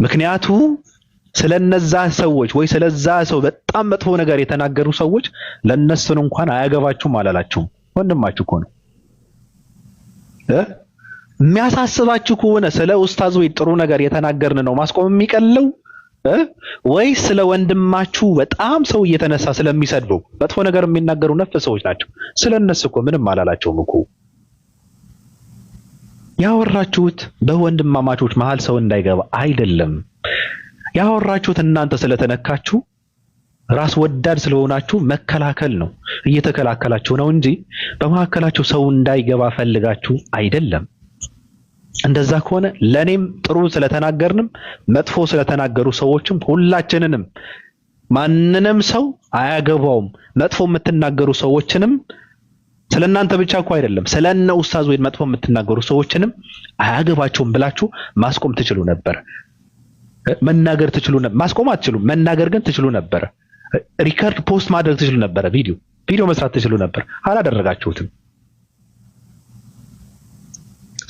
ምክንያቱ ስለነዛ ሰዎች ወይ ስለዛ ሰው በጣም መጥፎ ነገር የተናገሩ ሰዎች ለነሱን እንኳን አያገባችሁም አላላችሁም። ወንድማችሁ እኮ ነው። የሚያሳስባችሁ ከሆነ ስለ ኡስታዝ ወይ ጥሩ ነገር የተናገርን ነው ማስቆም የሚቀለው ወይ ስለ ወንድማችሁ በጣም ሰው እየተነሳ ስለሚሰድበው መጥፎ ነገር የሚናገሩ ነፍ ሰዎች ናቸው። ስለነሱ እኮ ምንም አላላቸውም እኮ። ያወራችሁት በወንድማማቾች መሃል ሰው እንዳይገባ አይደለም ያወራችሁት። እናንተ ስለተነካችሁ ራስ ወዳድ ስለሆናችሁ መከላከል ነው፣ እየተከላከላችሁ ነው እንጂ በመካከላችሁ ሰው እንዳይገባ ፈልጋችሁ አይደለም። እንደዛ ከሆነ ለኔም ጥሩ ስለተናገርንም መጥፎ ስለተናገሩ ሰዎችም ሁላችንንም ማንንም ሰው አያገባውም። መጥፎ የምትናገሩ ሰዎችንም ስለናንተ ብቻ እኮ አይደለም ስለነ ኡስታዝ ወይ መጥፎ የምትናገሩ ሰዎችንም አያገባቸውም ብላችሁ ማስቆም ትችሉ ነበር። መናገር ትችሉ ነበር። ማስቆም አትችሉም፣ መናገር ግን ትችሉ ነበር። ሪከርድ ፖስት ማድረግ ትችሉ ነበር። ቪዲዮ መስራት ትችሉ ነበር። አላደረጋችሁትም።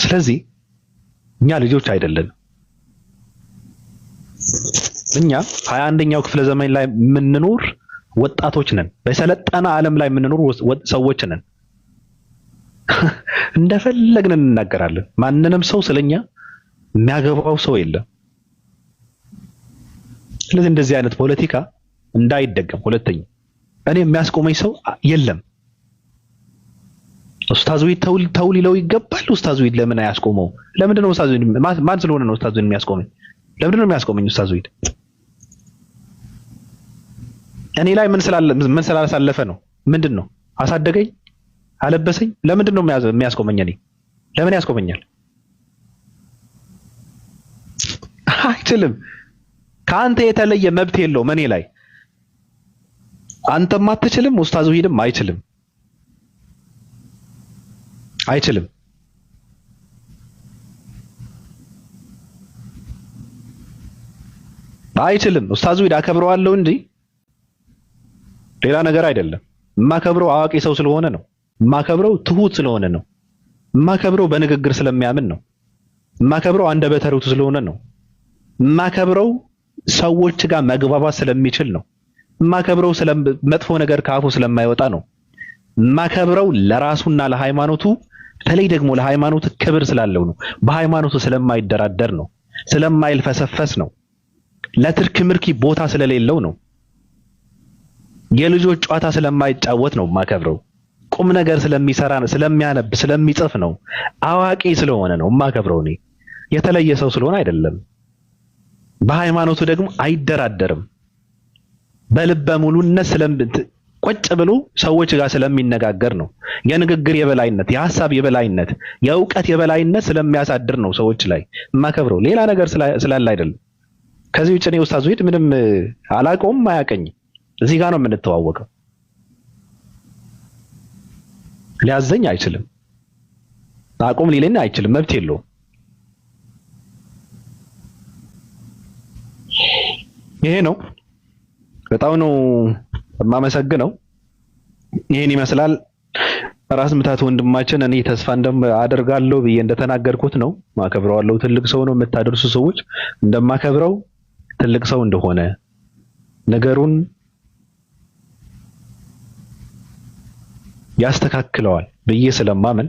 ስለዚህ እኛ ልጆች አይደለን። እኛ 21ኛው ክፍለ ዘመን ላይ የምንኖር ወጣቶች ነን። በሰለጠነ ዓለም ላይ የምንኖር ሰዎች ነን። እንደፈለግን እንናገራለን። ማንንም ሰው ስለኛ የሚያገባው ሰው የለም። ስለዚህ እንደዚህ አይነት ፖለቲካ እንዳይደገም፣ ሁለተኛ እኔ የሚያስቆመኝ ሰው የለም። ኡስታዝ ዊድ ተው ሊለው ይገባል። ኡስታዝ ዊድ ለምን አያስቆመው? ለምንድን ነው ኡስታዝ ዊድ ማን ስለሆነ ነው ኡስታዝ ዊድ የሚያስቆመኝ? ለምንድን ነው የሚያስቆመኝ ኡስታዝ ዊድ? እኔ ላይ ምን ስላላሳለፈ ነው? ምንድን ነው አሳደገኝ? አለበሰኝ? ለምንድን ነው የሚያስቆመኝ? እኔ ለምን ያስቆመኛል? አይችልም። ከአንተ የተለየ መብት የለውም እኔ ላይ። አንተም አትችልም፣ ኡስታዝ ዊድም አይችልም። አይችልም። ኡስታዝ ዊድ አከብረዋለሁ እንጂ ሌላ ነገር አይደለም። የማከብረው አዋቂ ሰው ስለሆነ ነው። የማከብረው ትሁት ስለሆነ ነው። የማከብረው በንግግር ስለሚያምን ነው። የማከብረው አንደበተ ርቱዕ ስለሆነ ነው። የማከብረው ሰዎች ጋር መግባባት ስለሚችል ነው። የማከብረው መጥፎ ነገር ከአፉ ስለማይወጣ ነው። የማከብረው ለራሱና ለሃይማኖቱ በተለይ ደግሞ ለሃይማኖቱ ክብር ስላለው ነው። በሃይማኖቱ ስለማይደራደር ነው። ስለማይልፈሰፈስ ነው። ለትርክ ምርኪ ቦታ ስለሌለው ነው። የልጆች ጨዋታ ስለማይጫወት ነው የማከብረው። ቁም ነገር ስለሚሰራ ነው፣ ስለሚያነብ ስለሚጽፍ ነው። አዋቂ ስለሆነ ነው የማከብረው። እኔ የተለየ ሰው ስለሆነ አይደለም። በሃይማኖቱ ደግሞ አይደራደርም። በልበ ሙሉነት ቁጭ ብሎ ሰዎች ጋር ስለሚነጋገር ነው። የንግግር የበላይነት፣ የሐሳብ የበላይነት፣ የእውቀት የበላይነት ስለሚያሳድር ነው ሰዎች ላይ የማከብረው። ሌላ ነገር ስላለ አይደለም። ከዚህ ውጭ እኔ ኡስታዝ ዊድ ምንም አላውቀውም፣ አያውቀኝም። እዚህ ጋር ነው የምንተዋወቀው። ሊያዘኝ አይችልም። አቁም ሊለኝ አይችልም። መብት የለውም። ይሄ ነው። በጣም ነው የማመሰግነው። ይሄን ይመስላል ራስ ምታት ወንድማችን። እኔ ተስፋ አደርጋለሁ ብዬ እንደተናገርኩት ነው። ማከብረዋለሁ። ትልቅ ሰው ነው። የምታደርሱ ሰዎች እንደማከብረው ትልቅ ሰው እንደሆነ ነገሩን ያስተካክለዋል ብዬ ስለማመን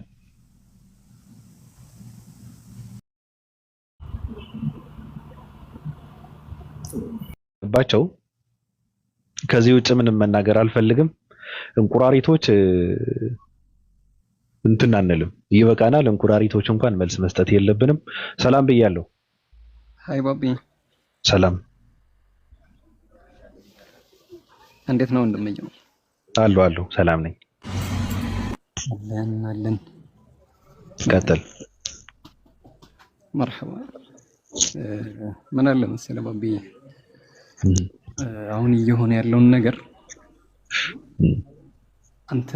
ባቸው ከዚህ ውጭ ምንም መናገር አልፈልግም። እንቁራሪቶች እንትን አንልም፣ ይበቃናል። እንቁራሪቶች እንኳን መልስ መስጠት የለብንም። ሰላም ብያለሁ። ሃይ ባቢ፣ ሰላም። እንዴት ነው እንደምየው? አሉ ሰላም ነኝ። አለን ቀጥል። መርሐባ። ምን አለ መሰለህ ባቢ፣ አሁን እየሆነ ያለውን ነገር አንተ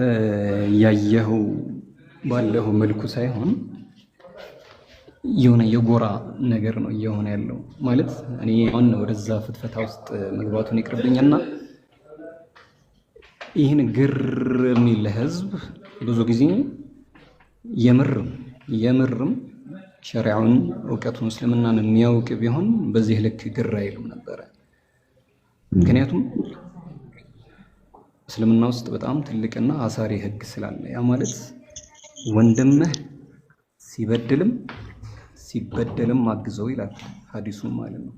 ያየኸው ባለው መልኩ ሳይሆን የሆነ የጎራ ነገር ነው እየሆነ ያለው። ማለት እኔ አሁን ወደዛ ፍትፈታ ውስጥ መግባቱን ይቅርብኝና ይህን ግር የሚል ህዝብ ብዙ ጊዜ የምርም ሸሪዓውን እውቀቱን እስልምናን የሚያውቅ ቢሆን በዚህ ልክ ግር አይልም ነበረ። ምክንያቱም እስልምና ውስጥ በጣም ትልቅና አሳሪ ህግ ስላለ፣ ያ ማለት ወንድምህ ሲበደልም አግዘው ይላል ሐዲሱ ማለት ነው።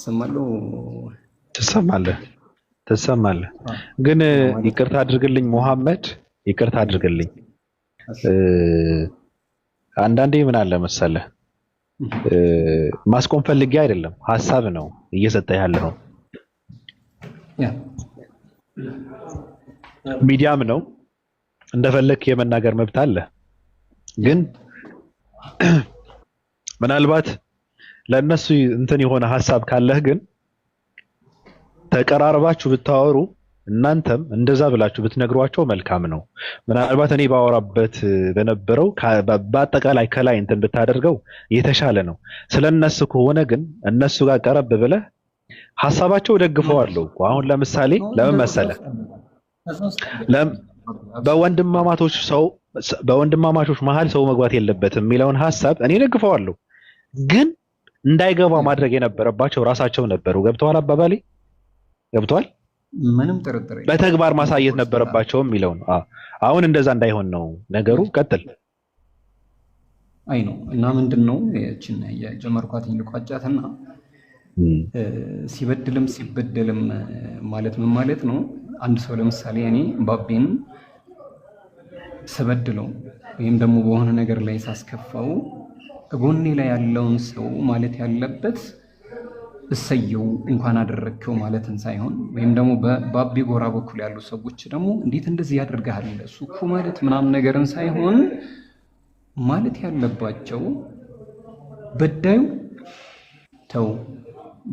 ሰማለው ትሰማለህ። ግን ይቅርታ አድርግልኝ ሙሐመድ፣ ይቅርታ አድርግልኝ። አንዳንዴ ምን አለ መሰለህ፣ ማስቆም ፈልጌ አይደለም፣ ሐሳብ ነው እየሰጠህ ያለው። ሚዲያም ነው እንደፈለክ የመናገር መብት አለ። ግን ምናልባት ለነሱ እንትን የሆነ ሐሳብ ካለህ ግን ተቀራርባችሁ ብታወሩ እናንተም እንደዛ ብላችሁ ብትነግሯቸው መልካም ነው። ምናልባት እኔ ባወራበት በነበረው በአጠቃላይ ከላይ እንትን ብታደርገው የተሻለ ነው። ስለነሱ ከሆነ ግን እነሱ ጋር ቀረብ ብለህ ሐሳባቸው ደግፈዋለሁ እኮ። አሁን ለምሳሌ ለምን መሰለህ በወንድማማቾች መሀል ሰው መግባት የለበትም የሚለውን ሐሳብ እኔ ደግፈዋለሁ። ግን እንዳይገባ ማድረግ የነበረባቸው ራሳቸው ነበሩ። ገብተዋል? አባባሌ ገብተዋል? ምንም ጥርጥር የለም። በተግባር ማሳየት ነበረባቸው የሚለው ነው። አሁን እንደዛ እንዳይሆን ነው ነገሩ። ቀጥል። አይ ነው እና ምንድነው እቺን የጀመርኳትን ልቋጫትና ሲበድልም ሲበደልም ማለት ምን ማለት ነው? አንድ ሰው ለምሳሌ እኔ ባቤን ስበድለው ወይም ደግሞ በሆነ ነገር ላይ ሳስከፋው ጎኔ ላይ ያለውን ሰው ማለት ያለበት እሰየው እንኳን አደረግከው ማለትን ሳይሆን ወይም ደግሞ በባቤ ጎራ በኩል ያሉ ሰዎች ደግሞ እንዴት እንደዚህ ያደርጋል እሱ እኮ ማለት ምናምን ነገርን ሳይሆን ማለት ያለባቸው በዳዩ ተው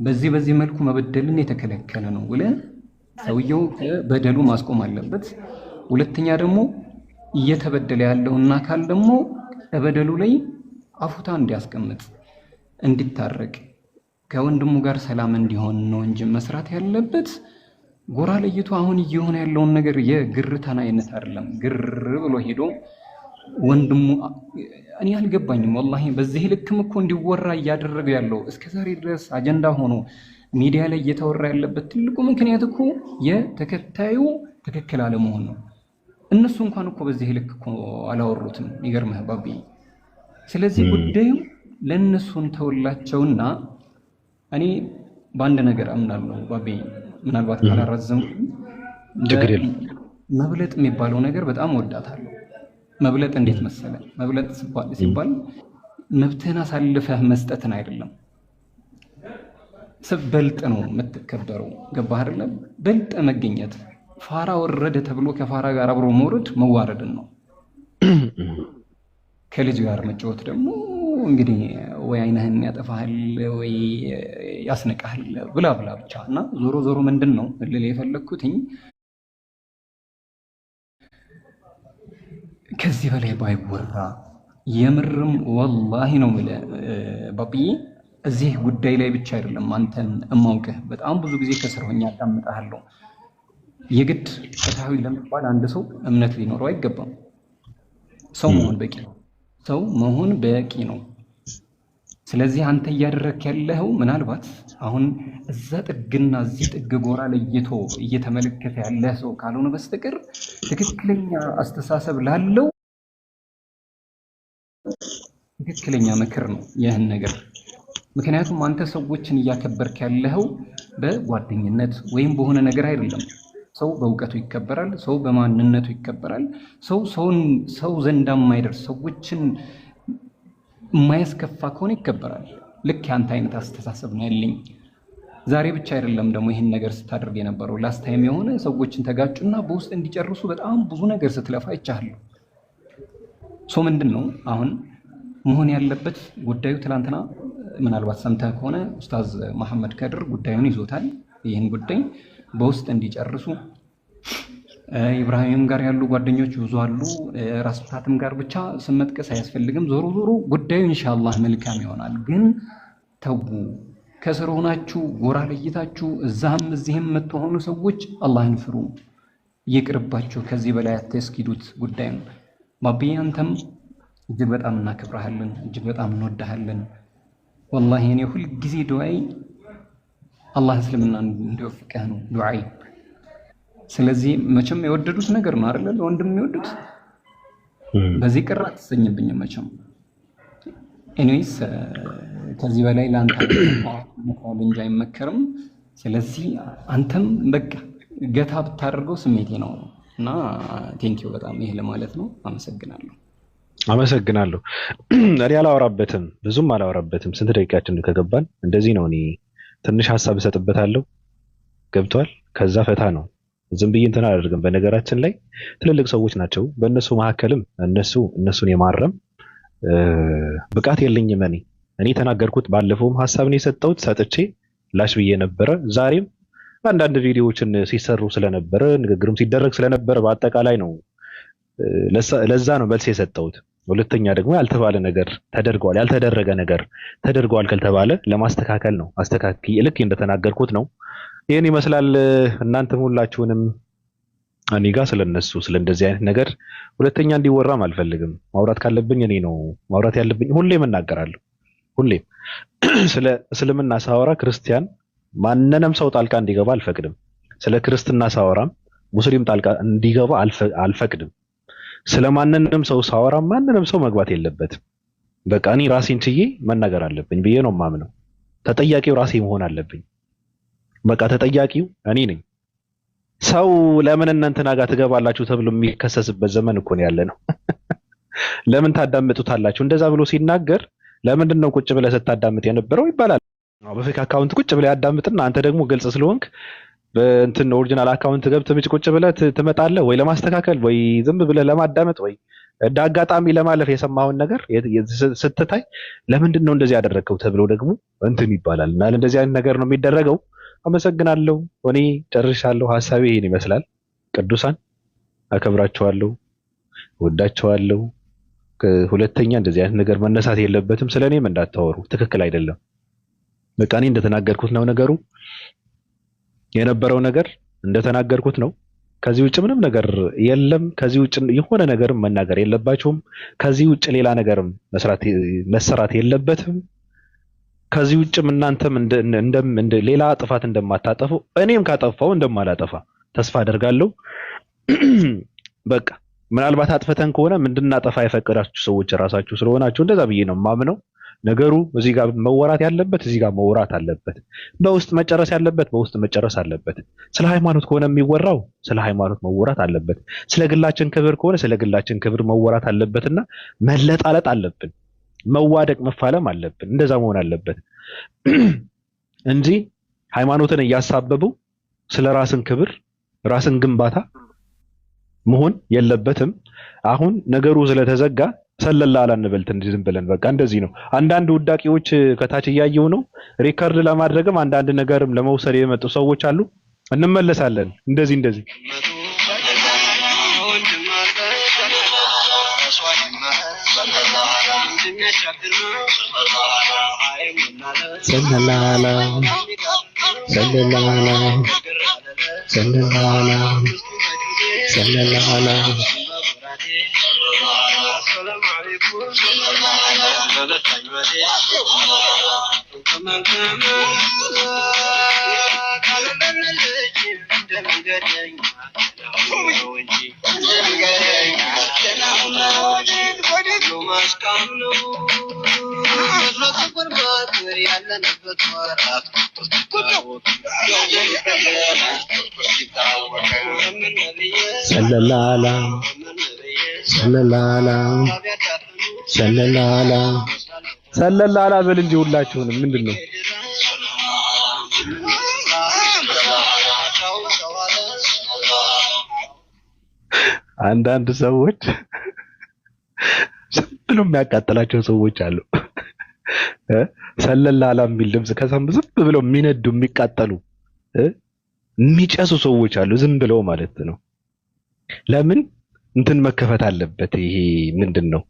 በዚህ መልኩ መበደልን የተከለከለ ነው ብለህ ሰውየው በደሉ ማስቆም አለበት። ሁለተኛ ደግሞ እየተበደለ ያለውና አካል ደግሞ በበደሉ ላይ አፉታ እንዲያስቀምጥ እንዲታረቅ ከወንድሙ ጋር ሰላም እንዲሆን ነው እንጂ መስራት ያለበት ጎራ ለይቶ አሁን እየሆነ ያለውን ነገር የግርታን አይነት አይደለም። ግር ብሎ ሄዶ ወንድሙ እኔ አልገባኝም ወላሂ በዚህ ልክም እኮ እንዲወራ እያደረገው ያለው እስከዛሬ ድረስ አጀንዳ ሆኖ ሚዲያ ላይ እየተወራ ያለበት ትልቁ ምክንያት እኮ የተከታዩ ትክክል አለመሆን ነው። እነሱ እንኳን እኮ በዚህ ልክ እኮ አላወሩትም። ይገርምህ ባቢ። ስለዚህ ጉዳዩ ለእነሱን ተውላቸውና እኔ በአንድ ነገር አምናለሁ ባቢ፣ ምናልባት ካላራዘምኩ መብለጥ የሚባለው ነገር በጣም ወዳታለሁ። መብለጥ እንዴት መሰለ? መብለጥ ሲባል መብትህን አሳልፈህ መስጠትን አይደለም። ስበልጥ ነው የምትከበረው። ገባህ አይደለም? በልጥ መገኘት ፋራ ወረደ ተብሎ ከፋራ ጋር አብሮ መውረድ መዋረድን ነው። ከልጅ ጋር መጫወት ደግሞ እንግዲህ ወይ አይነህን ያጠፋሃል ወይ ያስነቃል ብላ ብቻ እና ዞሮ ዞሮ ምንድን ነው ልል የፈለግኩትኝ ከዚህ በላይ ባይወራ የምርም ወላሂ ነው የምልህ ባብዬ። እዚህ ጉዳይ ላይ ብቻ አይደለም አንተን እማውቅህ በጣም ብዙ ጊዜ ከስር ሆኜ አዳምጥሃለሁ። የግድ ፍትሃዊ ለመባል አንድ ሰው እምነት ሊኖረው አይገባም። ሰው መሆን በቂ ነው። ሰው መሆን በቂ ነው። ስለዚህ አንተ እያደረክ ያለኸው ምናልባት አሁን እዛ ጥግና እዚህ ጥግ ጎራ ለይቶ እየተመለከተ ያለ ሰው ካልሆነ በስተቀር ትክክለኛ አስተሳሰብ ላለው ትክክለኛ ምክር ነው ይህን ነገር። ምክንያቱም አንተ ሰዎችን እያከበርክ ያለኸው በጓደኝነት ወይም በሆነ ነገር አይደለም። ሰው በእውቀቱ ይከበራል። ሰው በማንነቱ ይከበራል። ሰው ዘንዳ የማይደርስ ሰዎችን የማያስከፋ ከሆነ ይከበራል። ልክ ያንተ አይነት አስተሳሰብ ነው ያለኝ። ዛሬ ብቻ አይደለም ደግሞ ይህን ነገር ስታደርግ የነበረው ላስት ታይም የሆነ ሰዎችን ተጋጩና በውስጥ እንዲጨርሱ በጣም ብዙ ነገር ስትለፋ ይቻላል። ሰው ምንድን ነው አሁን መሆን ያለበት ጉዳዩ ትላንትና ምናልባት ሰምተህ ከሆነ ኡስታዝ መሐመድ ከድር ጉዳዩን ይዞታል። ይህን ጉዳይ በውስጥ እንዲጨርሱ ኢብራሂም ጋር ያሉ ጓደኞች ብዙ አሉ። ራስ ምታትም ጋር ብቻ ስም መጥቀስ አያስፈልግም። ዞሮ ዞሮ ጉዳዩ ኢንሻአላህ መልካም ይሆናል። ግን ተው ከስር ሆናችሁ ጎራ ለይታችሁ እዛም እዚህም የምትሆኑ ሰዎች አላህን ፍሩ። ይቅርባችሁ። ከዚህ በላይ አትስኪዱት ጉዳይ ነው። ባቢዬ አንተም እጅግ በጣም እናከብረሃለን፣ እጅግ በጣም እንወድሃለን። ወላሂ እኔ ሁል ጊዜ ዱዓይ አላህ እስልምና እንዲወፍቅህ ነው ዱዓይ። ስለዚህ መቼም የወደዱት ነገር ነው አይደል? ለወንድም የሚወዱት በዚህ ቅር አትሰኝብኝም መቼም። ኤኒዌይስ ከዚህ በላይ ለአንተ መሆን እንጂ አይመከርም። ስለዚህ አንተም በቃ ገታ ብታደርገው ስሜቴ ነው እና ቴንኪው በጣም ይሄ ለማለት ነው። አመሰግናለሁ። እኔ አላወራበትም፣ ብዙም አላወራበትም። ስንት ደቂቃችን ከገባን እንደዚህ ነው። እኔ ትንሽ ሀሳብ እሰጥበታለሁ። ገብቷል? ከዛ ፈታ ነው። ዝም ብዬ እንትን አላደርግም። በነገራችን ላይ ትልልቅ ሰዎች ናቸው። በእነሱ መካከልም እነሱን የማረም ብቃት የለኝም። እኔ ተናገርኩት። ባለፈውም ሀሳብን የሰጠሁት ሰጥቼ ላሽ ብዬ ነበረ። ዛሬም አንዳንድ ቪዲዮዎችን ሲሰሩ ስለነበረ ንግግርም ሲደረግ ስለነበረ በአጠቃላይ ነው ለዛ ነው መልስ የሰጠሁት። ሁለተኛ ደግሞ ያልተባለ ነገር ተደርጓል፣ ያልተደረገ ነገር ተደርጓል ካልተባለ ለማስተካከል ነው። አስተካክዬ ልክ እንደተናገርኩት ነው። ይህን ይመስላል። እናንተም ሁላችሁንም እኔ ጋር ስለነሱ ስለ እንደዚህ አይነት ነገር ሁለተኛ እንዲወራም አልፈልግም። ማውራት ካለብኝ እኔ ነው ማውራት ያለብኝ። ሁሌም እናገራለሁ። ሁሌም ስለ እስልምና ሳወራ ክርስቲያን ማንንም ሰው ጣልቃ እንዲገባ አልፈቅድም። ስለ ክርስትና ሳወራም ሙስሊም ጣልቃ እንዲገባ አልፈቅድም። ስለ ማንንም ሰው ሳወራ ማንንም ሰው መግባት የለበትም። በቃ እኔ ራሴን ችዬ መናገር አለብኝ ብዬ ነው የማምነው። ተጠያቂው ራሴ መሆን አለብኝ። በቃ ተጠያቂው እኔ ነኝ። ሰው ለምን እናንተና ጋር ትገባላችሁ ተብሎ የሚከሰስበት ዘመን እኮ ነው ያለ ነው። ለምን ታዳምጡታላችሁ እንደዛ ብሎ ሲናገር ለምንድን ነው ቁጭ ብለህ ስታዳምጥ የነበረው ይባላል። በፌክ አካውንት ቁጭ ብለህ ያዳምጥና አንተ ደግሞ ግልጽ ስለሆንክ በእንትን ኦሪጂናል አካውንት ገብተህ ቁጭ ብለህ ትመጣለህ ወይ ለማስተካከል ወይ ዝም ብለህ ለማዳመጥ ወይ እንደ አጋጣሚ ለማለፍ የሰማውን ነገር ስትታይ ለምንድን ነው እንደዚህ ያደረገው ተብሎ ደግሞ እንትን ይባላል። እና እንደዚህ አይነት ነገር ነው የሚደረገው። አመሰግናለሁ። እኔ ጨርሻለሁ። ሐሳቤ ይሄን ይመስላል። ቅዱሳን አከብራቸዋለሁ፣ ወዳቸዋለሁ። ሁለተኛ እንደዚህ አይነት ነገር መነሳት የለበትም። ስለኔም እንዳታወሩ፣ ትክክል አይደለም። በቃ እኔ እንደተናገርኩት ነው ነገሩ። የነበረው ነገር እንደተናገርኩት ነው። ከዚህ ውጭ ምንም ነገር የለም። ከዚህ ውጭ የሆነ ነገርም መናገር የለባችሁም። ከዚህ ውጭ ሌላ ነገርም መሰራት የለበትም። ከዚህ ውጭም እናንተም እንደ ሌላ ጥፋት እንደማታጠፉ እኔም ካጠፋው እንደማላጠፋ ተስፋ አደርጋለሁ። በቃ ምናልባት አጥፈተን ከሆነ እንድናጠፋ የፈቀዳችሁ ሰዎች ራሳችሁ ስለሆናችሁ እንደዛ ብዬ ነው የማምነው። ነገሩ እዚህ ጋር መወራት ያለበት እዚህ ጋር መወራት አለበት። በውስጥ መጨረስ ያለበት በውስጥ መጨረስ አለበት። ስለ ሃይማኖት ከሆነ የሚወራው ስለ ሃይማኖት መወራት አለበት። ስለ ግላችን ክብር ከሆነ ስለ ግላችን ክብር መወራት አለበትና መለጣለጥ አለብን። መዋደቅ መፋለም አለብን። እንደዛ መሆን አለበት እንጂ ሃይማኖትን እያሳበቡ ስለ ራስን ክብር ራስን ግንባታ መሆን የለበትም። አሁን ነገሩ ስለተዘጋ ሰለላ አላንበልት እንጂ ዝም ብለን በቃ እንደዚህ ነው። አንዳንድ ውዳቂዎች ከታች እያየው ነው። ሪከርድ ለማድረግም አንዳንድ ነገርም ለመውሰድ የመጡ ሰዎች አሉ። እንመለሳለን። እንደዚህ ሰለላላ በል እንጂ ሁላችሁንም ምንድነው አንዳንድ ሰዎች ብሎ የሚያቃጥላቸው ሰዎች አሉ። ሰለላላ የሚል ድምጽ ከሰሙ ዝም ብለው የሚነዱ የሚቃጠሉ የሚጨሱ ሰዎች አሉ። ዝም ብለው ማለት ነው። ለምን እንትን መከፈት አለበት። ይሄ ምንድነው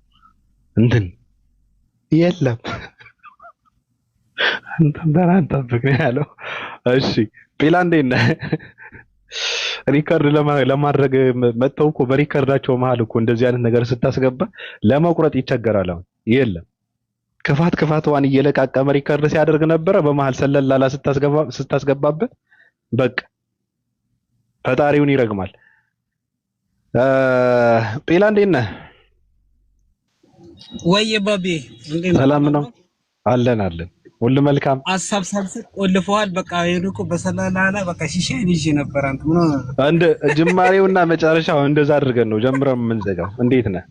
እንትን የለም አንተ ፍቅር ያለው እሺ ጲላንዴና ሪከርድ ለማድረግ መተው እኮ በሪከርዳቸው መሀል እኮ እንደዚህ አይነት ነገር ስታስገባ ለመቁረጥ ይቸገራል። አሁን የለም ክፋቷን እየለቃቀመ ሪከርድ ሲያደርግ ነበረ። በመሀል ሰለላላ ስታስገባበት በቃ ፈጣሪውን ይረግማል። ጲላንዴና ወይ ባቢ ሰላም ነው አለን ሁሉ መልካም ሐሳብ ሳልሰጥ ቆልፈዋል። በቃ ይልቁ በሰላላላ በቃ ሺሻን ይዤ ነበር። አንተ ምን ሆነ እንደ ጅማሬውና መጨረሻው እንደዛ አድርገን ነው ጀምረን የምንዘጋው። እንዴት ነህ?